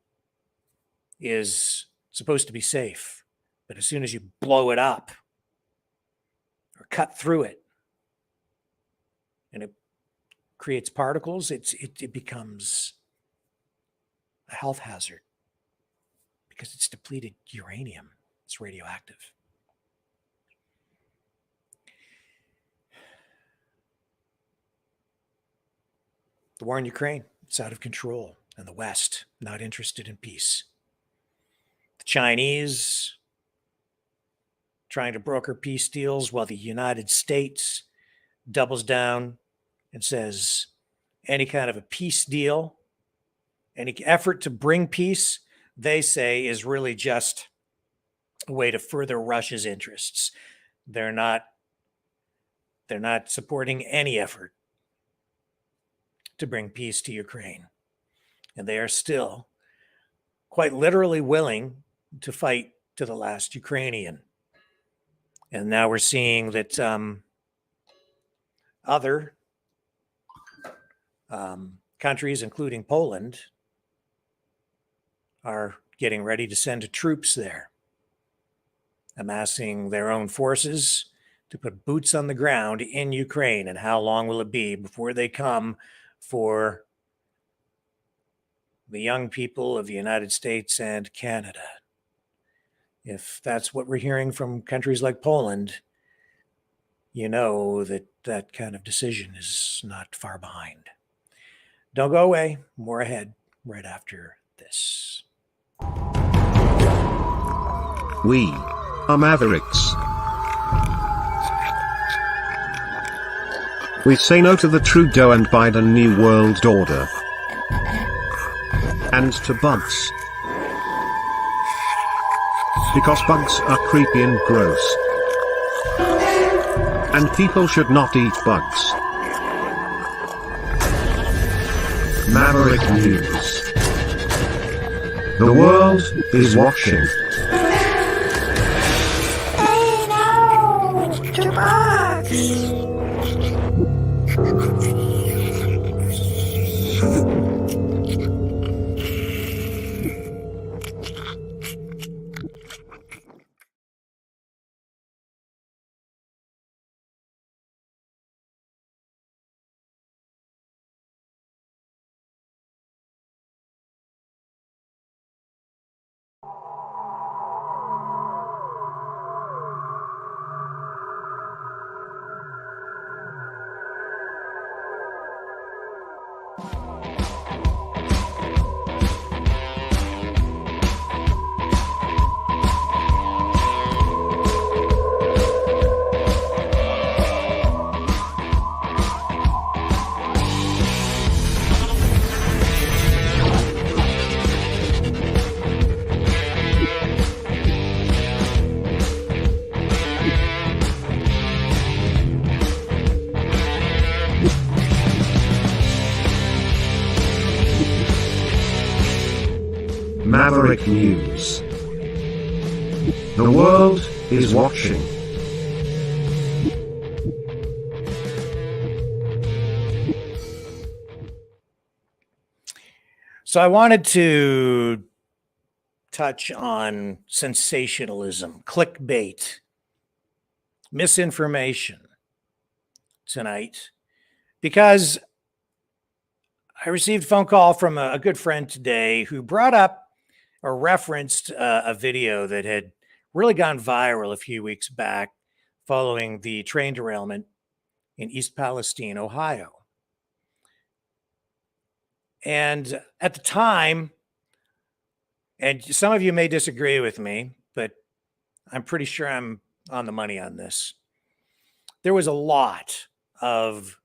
is supposed to be safe, but as soon as you blow it up or cut through it and it creates particles, it becomes a health hazard because it's depleted uranium. It's radioactive. The war in Ukraine, it's out of control, and the West not interested in peace. The Chinese trying to broker peace deals while the United States doubles down and says any kind of a peace deal, any effort to bring peace, they say is really just a way to further Russia's interests. They're not supporting any effort to bring peace to Ukraine. And they are still quite literally willing to fight to the last Ukrainian. And now we're seeing that other countries, including Poland, are getting ready to send troops there, amassing their own forces to put boots on the ground in Ukraine. And how long will it be before they come for the young people of the United States and Canada? If that's what we're hearing from countries like Poland, you know that that kind of decision is not far behind. Don't go away. More ahead right after this. We are Mavericks. We say no to the Trudeau and Biden New World Order. And to bugs. Because bugs are creepy and gross. And people should not eat bugs. Maverick News. The world is watching. Hey, no! It's too much! Maverick News. The world is watching. So I wanted to touch on sensationalism, clickbait, misinformation tonight, because I received a phone call from a good friend today who brought up or referenced a video that had really gone viral a few weeks back following the train derailment in East Palestine, Ohio. And at the time, and some of you may disagree with me, but I'm pretty sure I'm on the money on this. There was a lot of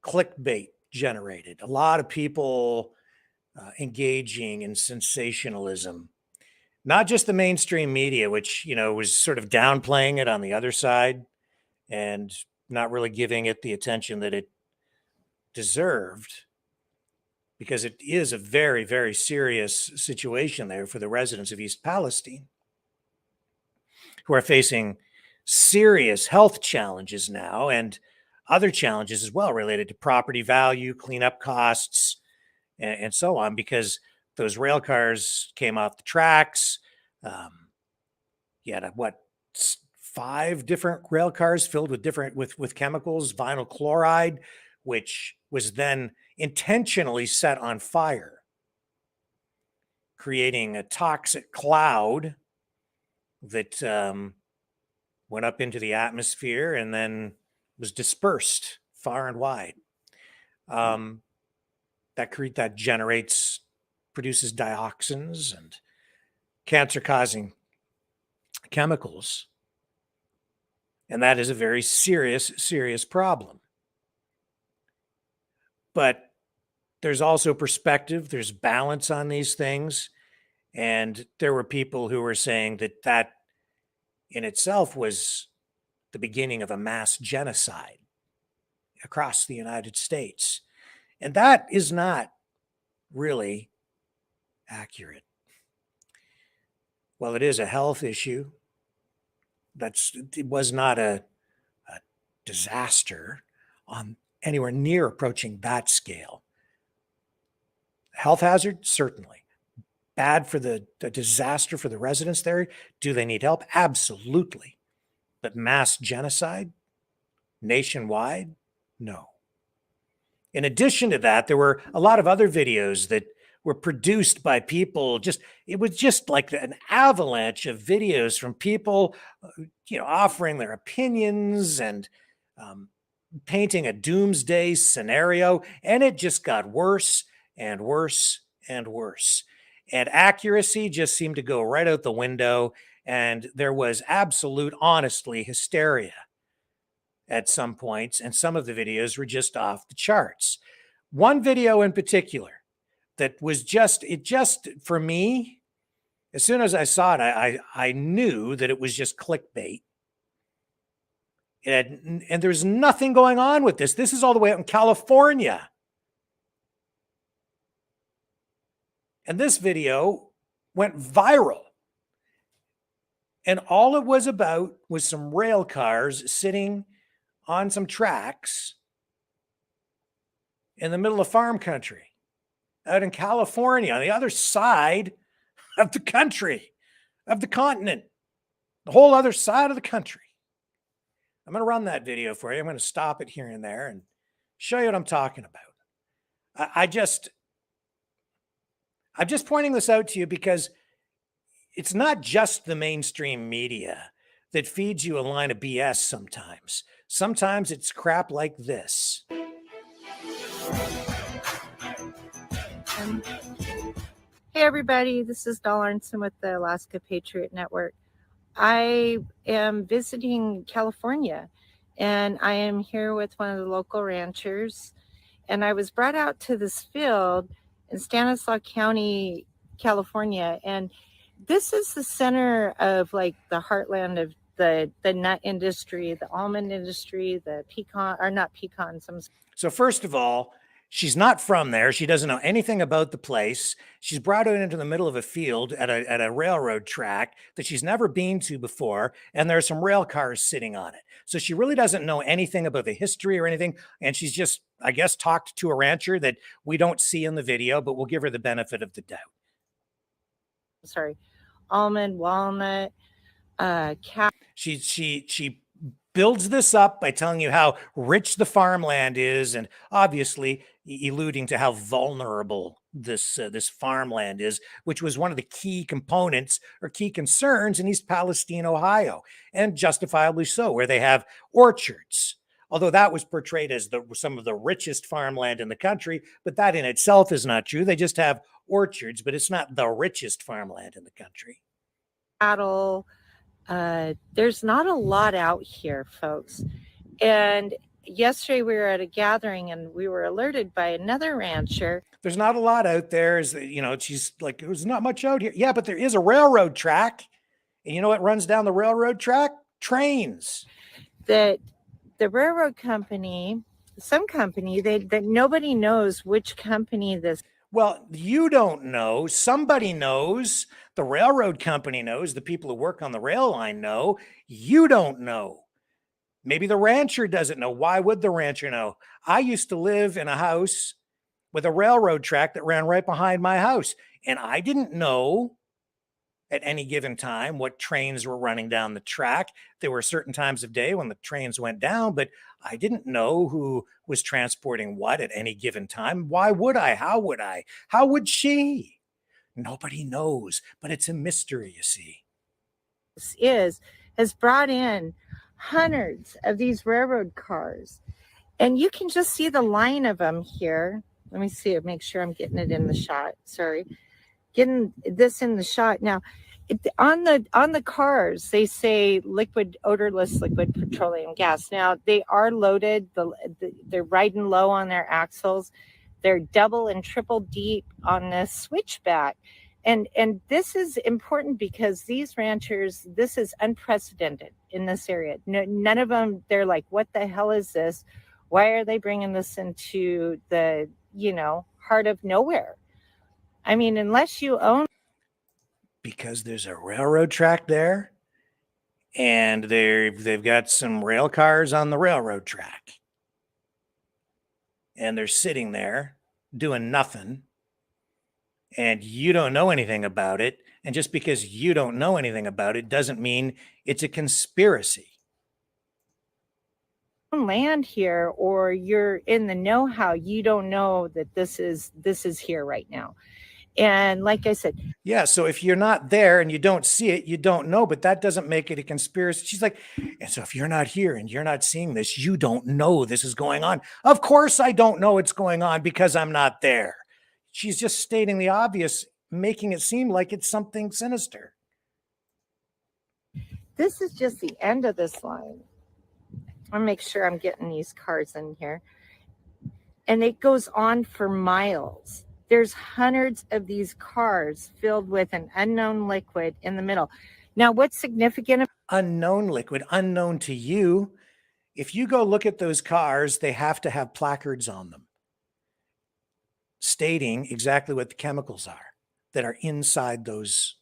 clickbait generated, a lot of people engaging in sensationalism, not just the mainstream media, which, was sort of downplaying it on the other side and not really giving it the attention that it deserved, because it is a very, very serious situation there for the residents of East Palestine, who are facing serious health challenges now and other challenges as well related to property value, cleanup costs, and so on, because those rail cars came off the tracks. You had 5 different rail cars filled with chemicals, vinyl chloride, which was then intentionally set on fire, creating a toxic cloud that went up into the atmosphere and then was dispersed far and wide. That produces dioxins and cancer-causing chemicals. And that is a very serious, serious problem. But there's also perspective, there's balance on these things. And there were people who were saying that in itself was the beginning of a mass genocide across the United States. And that is not really accurate. Well, it is a health issue. It was not a disaster on anywhere near approaching that scale. Health hazard, certainly. Bad for the disaster for the residents there. Do they need help? Absolutely. But mass genocide nationwide? No. In addition to that, there were a lot of other videos that were produced by people. It was just like an avalanche of videos from people, offering their opinions and painting a doomsday scenario. And it just got worse and worse and worse. And accuracy just seemed to go right out the window. And there was absolute, honestly, hysteria at some points, and some of the videos were just off the charts. One video in particular that was just for me, as soon as I saw it, I knew that it was just clickbait. And there's nothing going on with this. This is all the way out in California. And this video went viral. And all it was about was some rail cars sitting on some tracks in the middle of farm country out in California, on the other side of the country, of the continent, the whole other side of the country. I'm going to run that video for you. I'm going to stop it here and there and show you what I'm talking about. I'm just pointing this out to you because it's not just the mainstream media that feeds you a line of BS sometimes. Sometimes it's crap like this. Hey everybody, this is Dahl Arnson with the Alaska Patriot Network. I am visiting California and I am here with one of the local ranchers, and I was brought out to this field in Stanislaus County, California, and this is the center of like the heartland of the nut industry, the almond industry, the pecan, or not pecans. So first of all, she's not from there. She doesn't know anything about the place. She's brought out into the middle of a field at a railroad track that she's never been to before, and there are some rail cars sitting on it. So she really doesn't know anything about the history or anything, and she's just, I guess, talked to a rancher that we don't see in the video, but we'll give her the benefit of the doubt. Sorry, almond, walnut, She builds this up by telling you how rich the farmland is, and obviously alluding to how vulnerable this farmland is, which was one of the key components or key concerns in East Palestine, Ohio, and justifiably so, where they have orchards. Although that was portrayed as some of the richest farmland in the country, but that in itself is not true. They just have orchards, but it's not the richest farmland in the country. Cattle. There's not a lot out here, folks. And yesterday we were at a gathering and we were alerted by another rancher. There's not a lot out there. She's like, there's not much out here. Yeah, but there is a railroad track. And you know what runs down the railroad track? Trains. That the railroad company, some company, that nobody knows which company this. Well, you don't know. Somebody knows. The railroad company knows. The people who work on the rail line know. You don't know. Maybe the rancher doesn't know. Why would the rancher know? I used to live in a house with a railroad track that ran right behind my house, and I didn't know at any given time what trains were running down the track. There were certain times of day when the trains went down, but I didn't know who was transporting what at any given time. Why would I? How would I? How would she? Nobody knows, but it's a mystery, you see. Has brought in hundreds of these railroad cars, and you can just see the line of them here. Let me see it, make sure I'm getting it in the shot. Sorry, getting this in the shot. Now, on the cars, they say odorless liquid petroleum gas. Now, they are loaded. They're riding low on their axles. They're double and triple deep on this switchback. And this is important because these ranchers, this is unprecedented in this area. None of them, they're like, what the hell is this? Why are they bringing this into the, heart of nowhere? I mean, unless you own. Because there's a railroad track there, and they've got some rail cars on the railroad track. And they're sitting there doing nothing. And you don't know anything about it. And just because you don't know anything about it doesn't mean it's a conspiracy. Land here, or you're in the know-how, you don't know that this is here right now. And like I said, yeah, so if you're not there and you don't see it, you don't know, but that doesn't make it a conspiracy. She's like, and so if you're not here and you're not seeing this, you don't know this is going on. Of course I don't know it's going on because I'm not there. She's just stating the obvious, making it seem like it's something sinister. This is just the end of this line. I'll make sure I'm getting these cars in here. And it goes on for miles. There's hundreds of these cars filled with an unknown liquid in the middle. Now, what's significant? Unknown liquid, unknown to you. If you go look at those cars, they have to have placards on them stating exactly what the chemicals are that are inside those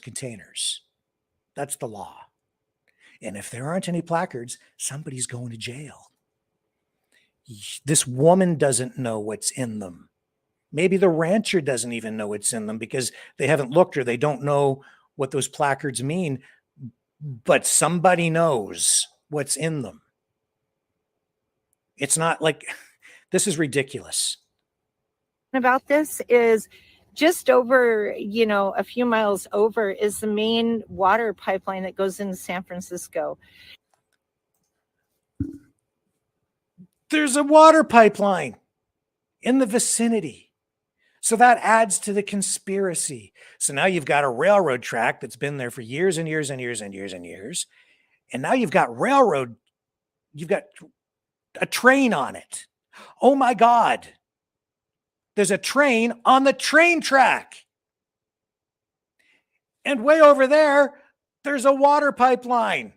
containers. That's the law. And if there aren't any placards, somebody's going to jail. This woman doesn't know what's in them. Maybe the rancher doesn't even know what's in them because they haven't looked or they don't know what those placards mean, but somebody knows what's in them. It's not like, this is ridiculous. About this is just over, a few miles over is the main water pipeline that goes into San Francisco. There's a water pipeline in the vicinity. So that adds to the conspiracy. So now you've got a railroad track that's been there for years and years and years and years and years. And now you've got a train on it. Oh my God. There's a train on the train track. And way over there, there's a water pipeline.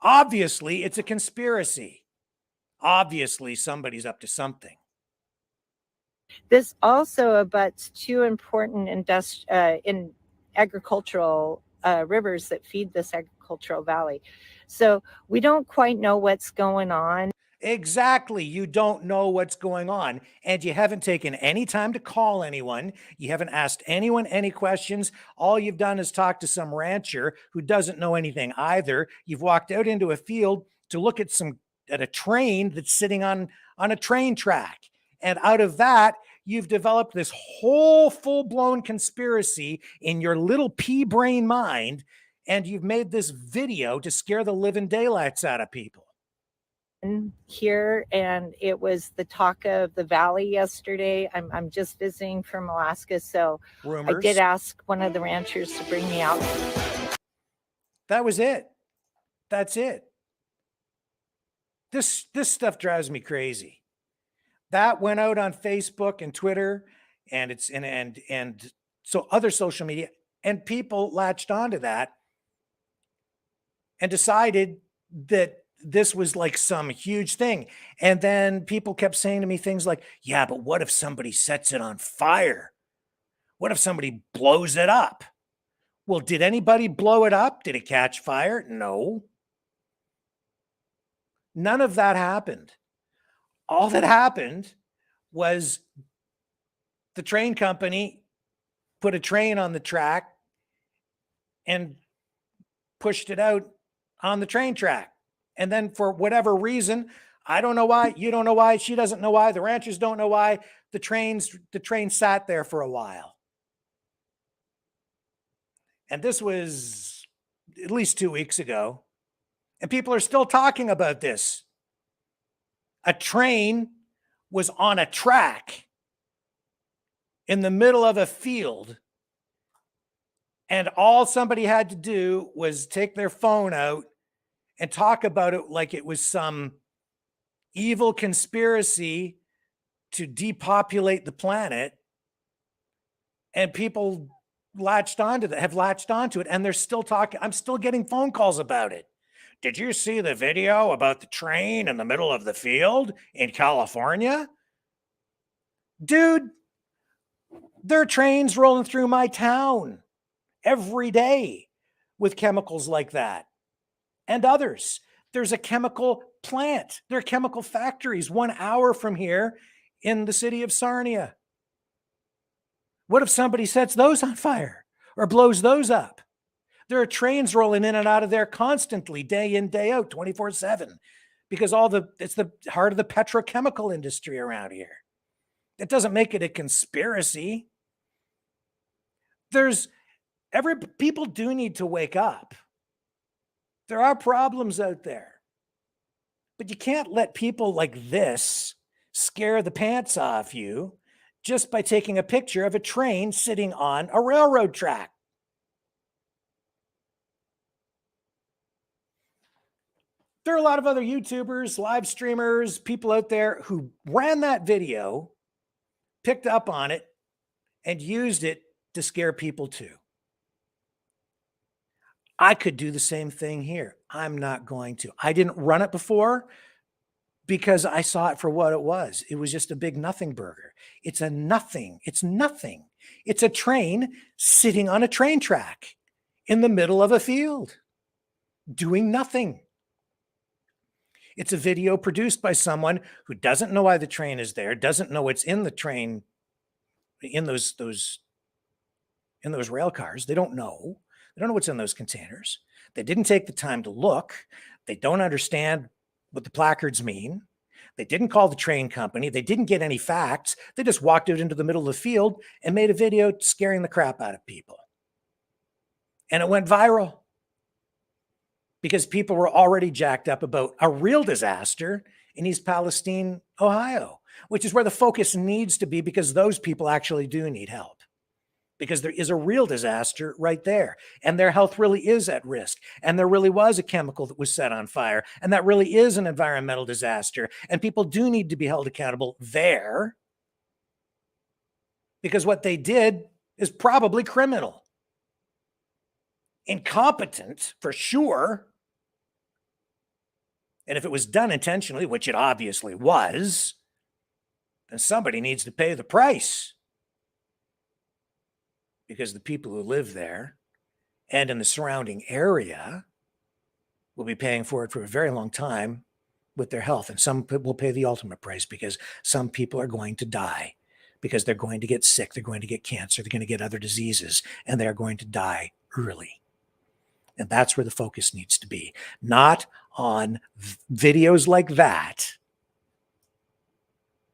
Obviously, it's a conspiracy. Obviously, somebody's up to something. This also abuts two important in agricultural rivers that feed this agricultural valley. So we don't quite know what's going on. Exactly. You don't know what's going on. And you haven't taken any time to call anyone. You haven't asked anyone any questions. All you've done is talk to some rancher who doesn't know anything either. You've walked out into a field to look at a train that's sitting on a train track. And out of that, you've developed this whole full-blown conspiracy in your little pea brain mind. And you've made this video to scare the living daylights out of people. Here, and it was the talk of the valley yesterday. I'm just visiting from Alaska, so Rumors. I did ask one of the ranchers to bring me out. That was it. That's it. This stuff drives me crazy. That went out on Facebook and Twitter, and so other social media, and people latched onto that and decided that this was like some huge thing. And then people kept saying to me things like, yeah, but what if somebody sets it on fire? What if somebody blows it up? Well, did anybody blow it up? Did it catch fire? No. None of that happened. All that happened was the train company put a train on the track and pushed it out on the train track. And then for whatever reason, I don't know why, you don't know why, she doesn't know why, the ranchers don't know why, the train sat there for a while. And this was at least 2 weeks ago. And people are still talking about this. A train was on a track in the middle of a field. And all somebody had to do was take their phone out and talk about it like it was some evil conspiracy to depopulate the planet. And people have latched onto it, and they're still talking. I'm still getting phone calls about it. Did you see the video about the train in the middle of the field in California? Dude, there are trains rolling through my town every day with chemicals like that. And others. There's a chemical plant. There are chemical factories 1 hour from here in the city of Sarnia. What if somebody sets those on fire or blows those up? There are trains rolling in and out of there constantly, day in, day out, 24/7, because it's the heart of the petrochemical industry around here. It doesn't make it a conspiracy. People do need to wake up. There are problems out there, but you can't let people like this scare the pants off you just by taking a picture of a train sitting on a railroad track. There are a lot of other YouTubers, live streamers, people out there who ran that video, picked up on it, and used it to scare people too. I could do the same thing here. I'm not going to. I didn't run it before because I saw it for what it was. It was just a big nothing burger. It's a nothing. It's nothing. It's a train sitting on a train track in the middle of a field doing nothing. It's a video produced by someone who doesn't know why the train is there, doesn't know what's in the train, in those rail cars. They don't know. They don't know what's in those containers. They didn't take the time to look. They don't understand what the placards mean. They didn't call the train company. They didn't get any facts. They just walked out into the middle of the field and made a video scaring the crap out of people. And it went viral because people were already jacked up about a real disaster in East Palestine, Ohio, which is where the focus needs to be, because those people actually do need help. Because there is a real disaster right there, and their health really is at risk. And there really was a chemical that was set on fire, and that really is an environmental disaster. And people do need to be held accountable there, because what they did is probably criminal. Incompetent, for sure. And if it was done intentionally, which it obviously was, then somebody needs to pay the price. Because the people who live there and in the surrounding area will be paying for it for a very long time with their health. And some will pay the ultimate price, because some people are going to die, because they're going to get sick, they're going to get cancer, they're going to get other diseases, and they're going to die early. And that's where the focus needs to be, not on videos like that,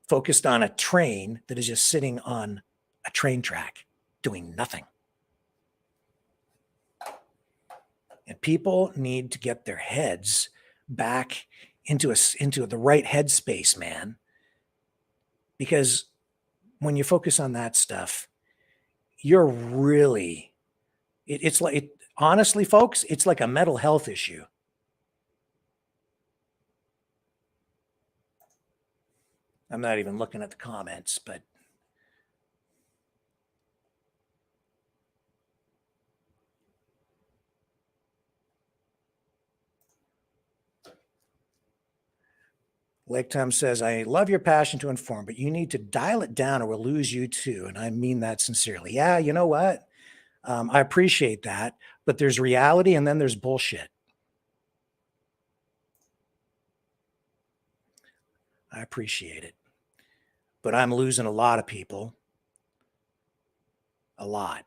focused on a train that is just sitting on a train track doing nothing. And people need to get their heads back into the right headspace, man. Because when you focus on that stuff, you're really, it's like, honestly, folks, it's like a mental health issue. I'm not even looking at the comments, but Lake Tom says, I love your passion to inform, but you need to dial it down or we'll lose you too. And I mean that sincerely. Yeah, you know what? I appreciate that, but there's reality and then there's bullshit. I appreciate it, but I'm losing a lot of people. A lot.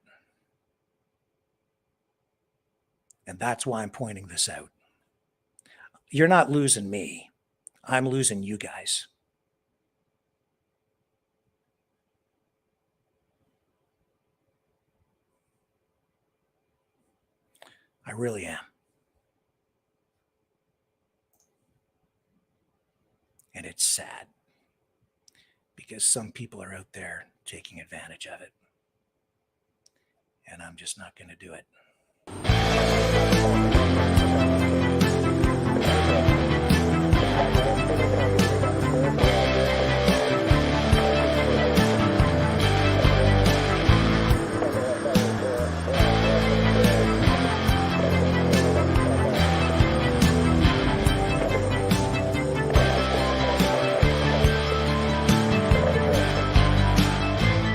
And that's why I'm pointing this out. You're not losing me. I'm losing you guys. I really am. And it's sad, because some people are out there taking advantage of it. And I'm just not going to do it.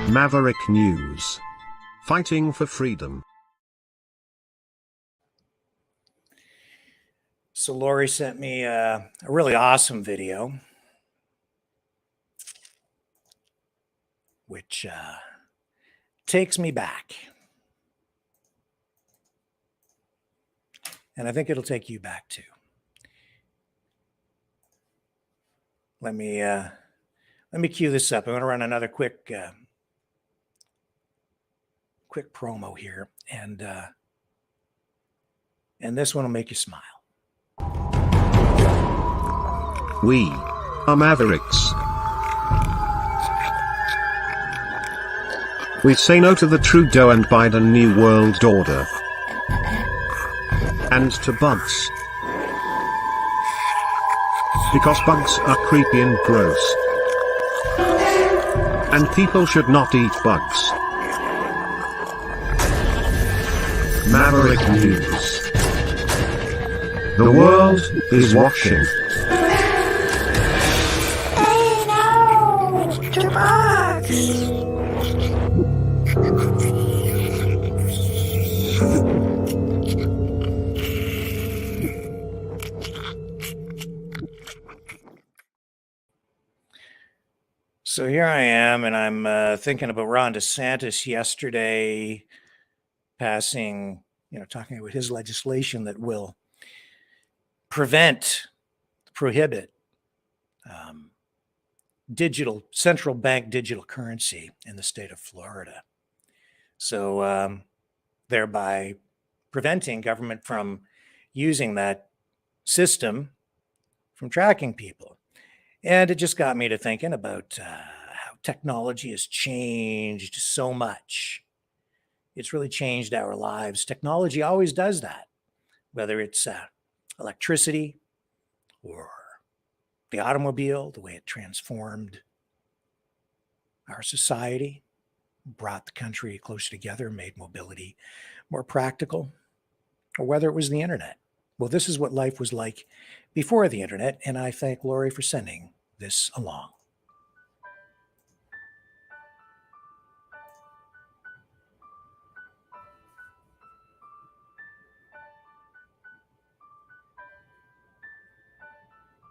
Maverick News. Fighting for freedom. So Lori sent me a really awesome video, which takes me back. And I think it'll take you back too. Let me cue this up. I'm going to run another quick promo here, and this one will make you smile. We are Mavericks. We say no to the Trudeau and Biden New World Order. And to bugs. because bugs are creepy and gross. And people should not eat bugs. Maverick News. The world is watching. So here I am, and I'm thinking about Ron DeSantis yesterday passing, talking about his legislation that will prohibit central bank digital currency in the state of Florida. So thereby preventing government from using that system from tracking people. And it just got me to thinking about how technology has changed so much. It's really changed our lives. Technology always does that, whether it's electricity or the automobile, the way it transformed our society, brought the country closer together, made mobility more practical, or whether it was the internet. Well, this is what life was like before the internet, and I thank Lori for sending this along.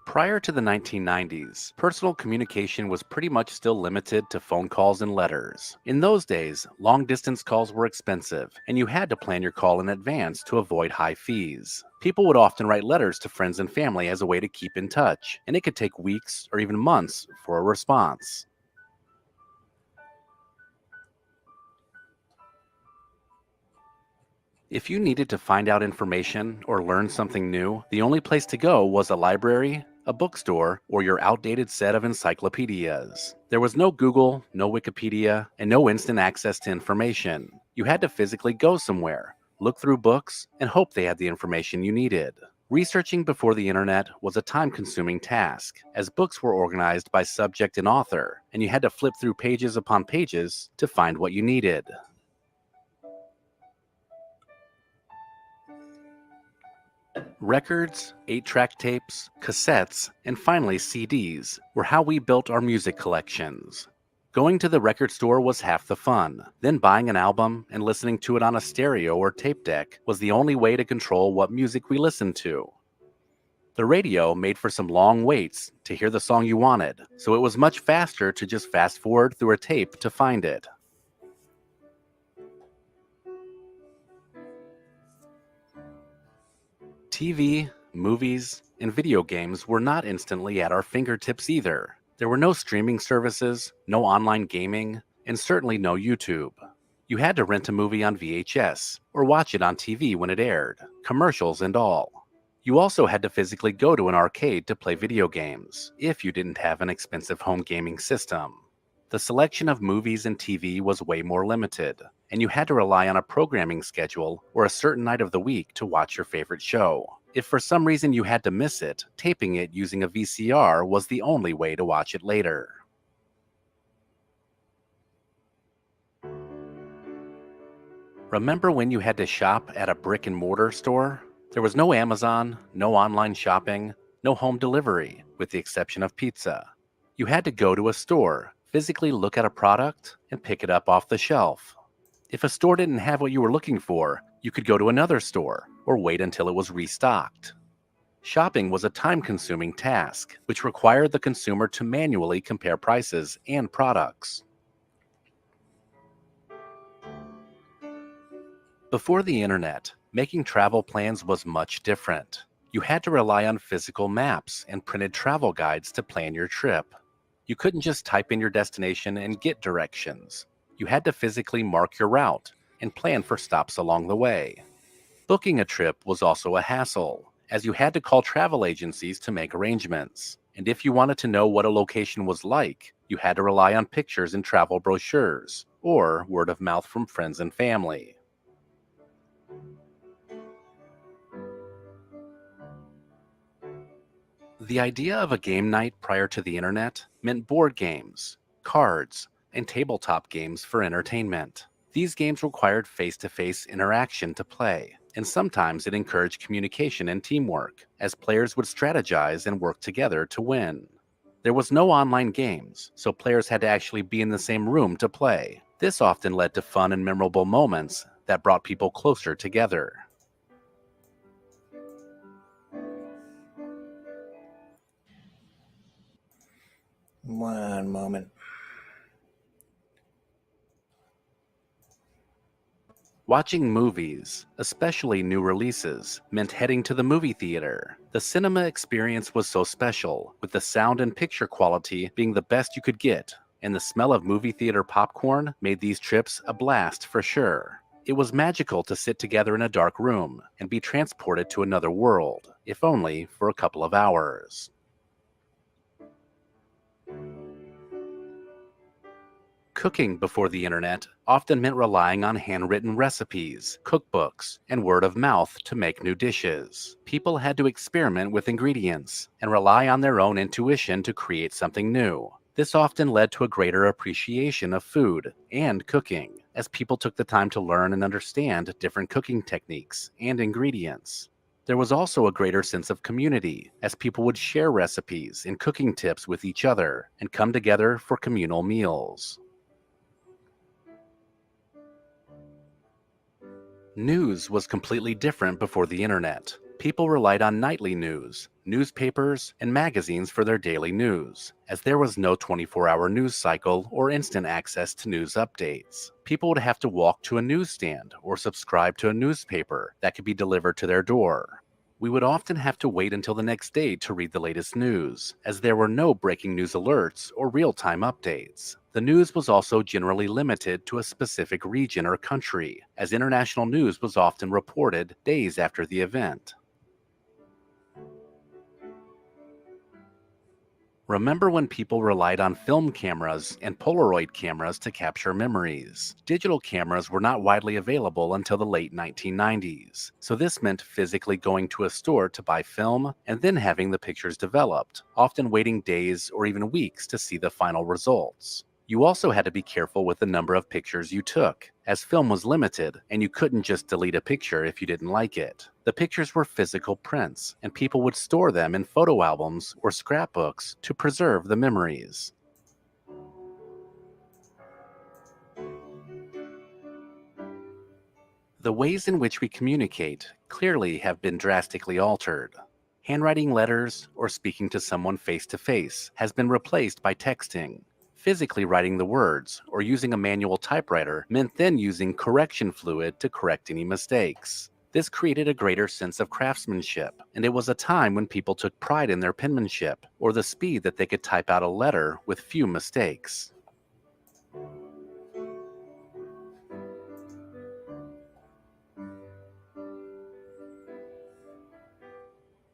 Prior to the 1990s, personal communication was pretty much still limited to phone calls and letters. In those days, long-distance calls were expensive, and you had to plan your call in advance to avoid high fees. People would often write letters to friends and family as a way to keep in touch, and it could take weeks or even months for a response. If you needed to find out information or learn something new, the only place to go was a library, a bookstore, or your outdated set of encyclopedias. There was no Google, no Wikipedia, and no instant access to information. You had to physically go somewhere, look through books, and hope they had the information you needed. Researching before the internet was a time-consuming task, as books were organized by subject and author, and you had to flip through pages upon pages to find what you needed. Records, 8-track tapes, cassettes, and finally CDs were how we built our music collections. Going to the record store was half the fun. Then buying an album and listening to it on a stereo or tape deck was the only way to control what music we listened to. The radio made for some long waits to hear the song you wanted, so it was much faster to just fast forward through a tape to find it. TV, movies, and video games were not instantly at our fingertips either. There were no streaming services, no online gaming, and certainly no YouTube. You had to rent a movie on VHS or watch it on TV when it aired, commercials and all. You also had to physically go to an arcade to play video games, if you didn't have an expensive home gaming system. The selection of movies and TV was way more limited, and you had to rely on a programming schedule or a certain night of the week to watch your favorite show. If for some reason you had to miss it, taping it using a VCR was the only way to watch it later. Remember when you had to shop at a brick-and-mortar store? There was no Amazon, no online shopping, no home delivery, with the exception of pizza. You had to go to a store, physically look at a product, and pick it up off the shelf. If a store didn't have what you were looking for, you could go to another store or wait until it was restocked. Shopping was a time-consuming task, which required the consumer to manually compare prices and products. Before the internet, making travel plans was much different. You had to rely on physical maps and printed travel guides to plan your trip. You couldn't just type in your destination and get directions. You had to physically mark your route and plan for stops along the way. Booking a trip was also a hassle, as you had to call travel agencies to make arrangements. And if you wanted to know what a location was like, you had to rely on pictures in travel brochures or word of mouth from friends and family. The idea of a game night prior to the internet meant board games, cards, and tabletop games for entertainment. These games required face-to-face interaction to play, and sometimes it encouraged communication and teamwork, as players would strategize and work together to win. There was no online games, so players had to actually be in the same room to play. This often led to fun and memorable moments that brought people closer together. One moment. Watching movies, especially new releases, meant heading to the movie theater. The cinema experience was so special, with the sound and picture quality being the best you could get, and the smell of movie theater popcorn made these trips a blast for sure. It was magical to sit together in a dark room and be transported to another world, if only for a couple of hours. Cooking before the internet often meant relying on handwritten recipes, cookbooks, and word of mouth to make new dishes. People had to experiment with ingredients and rely on their own intuition to create something new. This often led to a greater appreciation of food and cooking, as people took the time to learn and understand different cooking techniques and ingredients. There was also a greater sense of community, as people would share recipes and cooking tips with each other and come together for communal meals. News was completely different before the internet. People relied on nightly news, newspapers, and magazines for their daily news, as there was no 24-hour news cycle or instant access to news updates. People would have to walk to a newsstand or subscribe to a newspaper that could be delivered to their door. We would often have to wait until the next day to read the latest news, as there were no breaking news alerts or real-time updates. The news was also generally limited to a specific region or country, as international news was often reported days after the event. Remember when people relied on film cameras and Polaroid cameras to capture memories? Digital cameras were not widely available until the late 1990s, so this meant physically going to a store to buy film and then having the pictures developed, often waiting days or even weeks to see the final results. You also had to be careful with the number of pictures you took, as film was limited and you couldn't just delete a picture if you didn't like it. The pictures were physical prints, and people would store them in photo albums or scrapbooks to preserve the memories. The ways in which we communicate clearly have been drastically altered. Handwriting letters or speaking to someone face-to-face has been replaced by texting. Physically writing the words or using a manual typewriter meant then using correction fluid to correct any mistakes. This created a greater sense of craftsmanship, and it was a time when people took pride in their penmanship or the speed that they could type out a letter with few mistakes.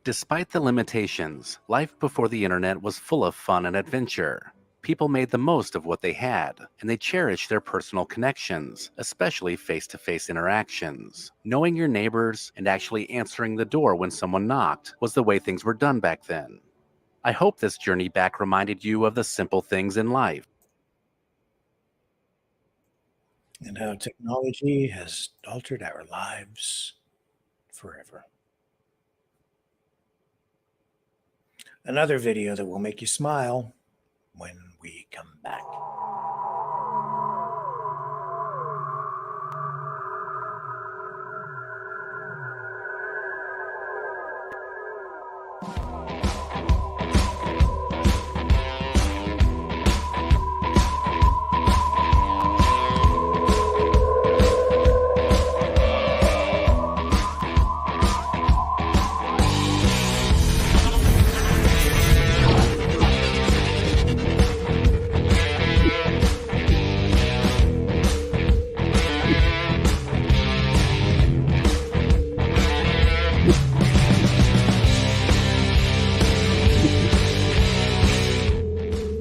Despite the limitations, life before the internet was full of fun and adventure. People made the most of what they had, and they cherished their personal connections, especially face-to-face interactions. Knowing your neighbors and actually answering the door when someone knocked was the way things were done back then. I hope this journey back reminded you of the simple things in life. And how technology has altered our lives forever. Another video that will make you smile when we come back.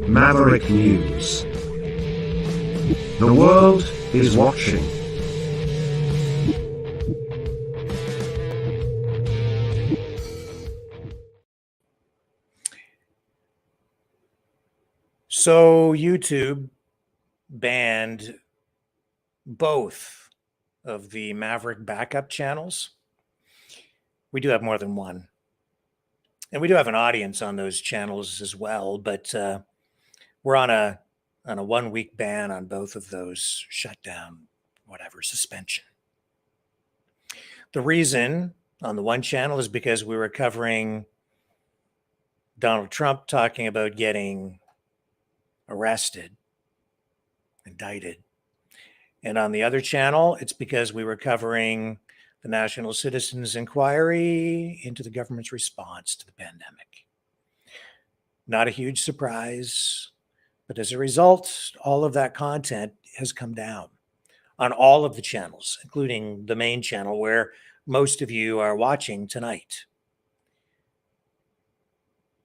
Maverick News. The world is watching. So YouTube banned both of the Maverick backup channels. We do have more than one. And we do have an audience on those channels as well, but we're on a 1 week ban on both of those, shutdown, whatever, suspension. The reason on the one channel is because we were covering Donald Trump talking about getting arrested, indicted. And on the other channel, it's because we were covering the National Citizens Inquiry into the government's response to the pandemic. Not a huge surprise, but as a result, all of that content has come down on all of the channels, including the main channel where most of you are watching tonight.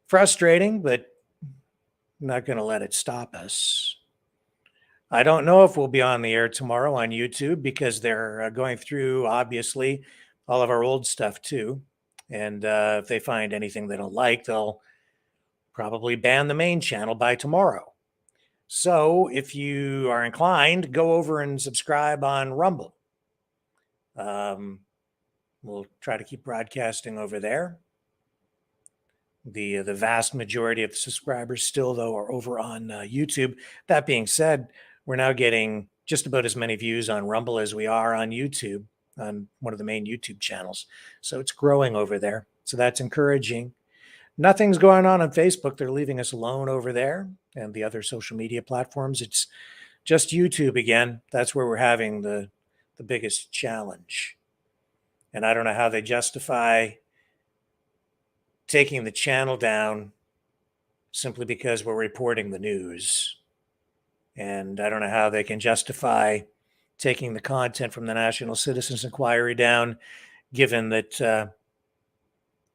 Frustrating, but I'm not going to let it stop us. I don't know if we'll be on the air tomorrow on YouTube because they're going through, obviously, all of our old stuff too. And if they find anything they don't like, they'll probably ban the main channel by tomorrow. So if you are inclined, go over and subscribe on Rumble. We'll try to keep broadcasting over there. The vast majority of the subscribers still, though, are over on YouTube. That being said, we're now getting just about as many views on Rumble as we are on YouTube, on one of the main YouTube channels. So it's growing over there. So that's encouraging. Nothing's going on Facebook. They're leaving us alone over there and the other social media platforms. It's just YouTube again. That's where we're having the biggest challenge. And I don't know how they justify taking the channel down simply because we're reporting the news. And I don't know how they can justify taking the content from the National Citizens Inquiry down, given that the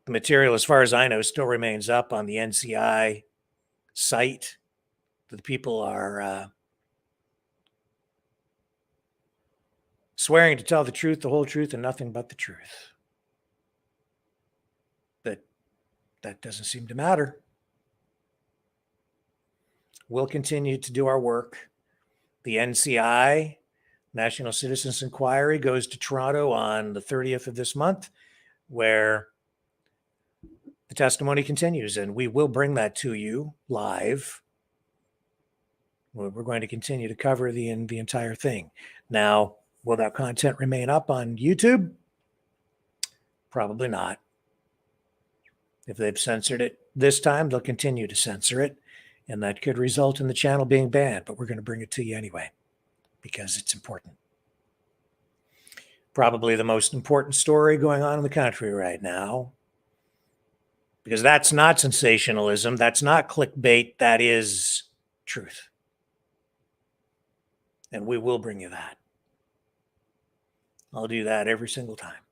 material, as far as I know, still remains up on the NCI site. The people are swearing to tell the truth, the whole truth, and nothing but the truth. But that doesn't seem to matter. We'll continue to do our work. The NCI, National Citizens Inquiry, goes to Toronto on the 30th of this month, where the testimony continues, and we will bring that to you live. We're going to continue to cover the entire thing. Now, will that content remain up on YouTube? Probably not. If they've censored it this time, they'll continue to censor it, and that could result in the channel being banned, but we're going to bring it to you anyway because it's important. Probably the most important story going on in the country right now, because that's not sensationalism, that's not clickbait, that is truth. And we will bring you that. I'll do that every single time.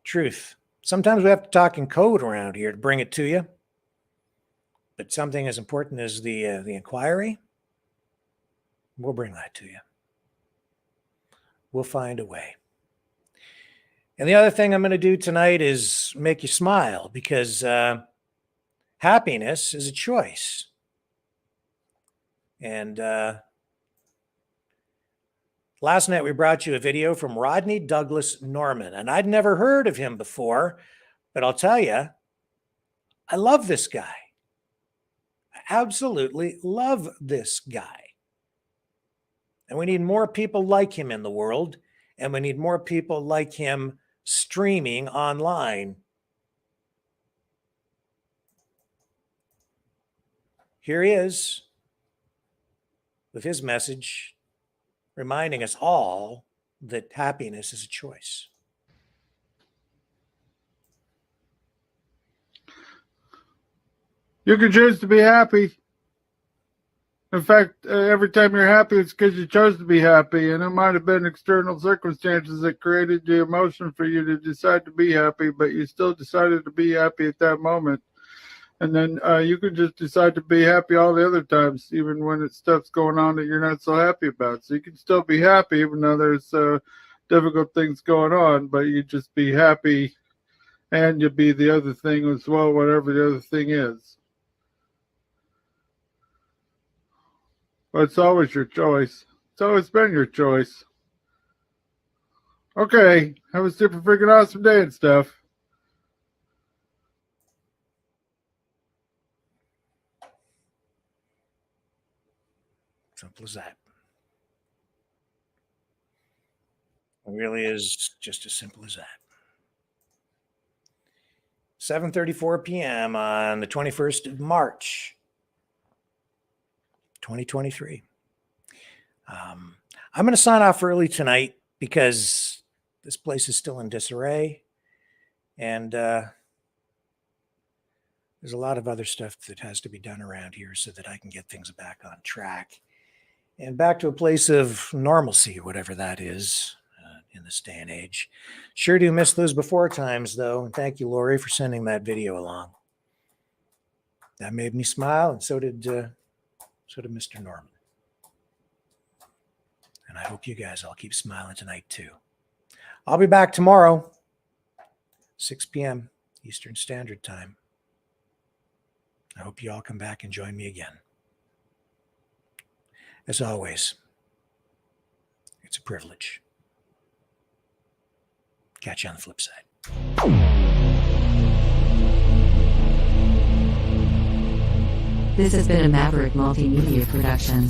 Truth. Sometimes we have to talk in code around here to bring it to you. But something as important as the inquiry, we'll bring that to you. We'll find a way. And the other thing I'm going to do tonight is make you smile, because happiness is a choice. And last night we brought you a video from Rodney Douglas Norman, and I'd never heard of him before, but I'll tell you, I love this guy. I absolutely love this guy. And we need more people like him in the world, and we need more people like him streaming online. Here he is with his message, reminding us all that happiness is a choice. You can choose to be happy. In fact, every time you're happy, it's because you chose to be happy. And it might have been external circumstances that created the emotion for you to decide to be happy, but you still decided to be happy at that moment. And then you can just decide to be happy all the other times, even when it's stuff's going on that you're not so happy about. So you can still be happy, even though there's difficult things going on, but you just be happy, and you be the other thing as well, whatever the other thing is. But it's always your choice. It's always been your choice. Okay, have a super freaking awesome day and stuff. Simple as that. It really is just as simple as that. 7:34 p.m. on the 21st of March, 2023. I'm going to sign off early tonight because this place is still in disarray, and there's a lot of other stuff that has to be done around here so that I can get things back on track and back to a place of normalcy, whatever that is. In this day and age. Sure do miss those before times, though. And thank you, Lori, for sending that video along. That made me smile, and so did Mr. Norman. And I hope you guys all keep smiling tonight, too. I'll be back tomorrow, 6 p.m. Eastern Standard Time. I hope you all come back and join me again. As always, it's a privilege. Catch you on the flip side. This has been a Maverick Multimedia production.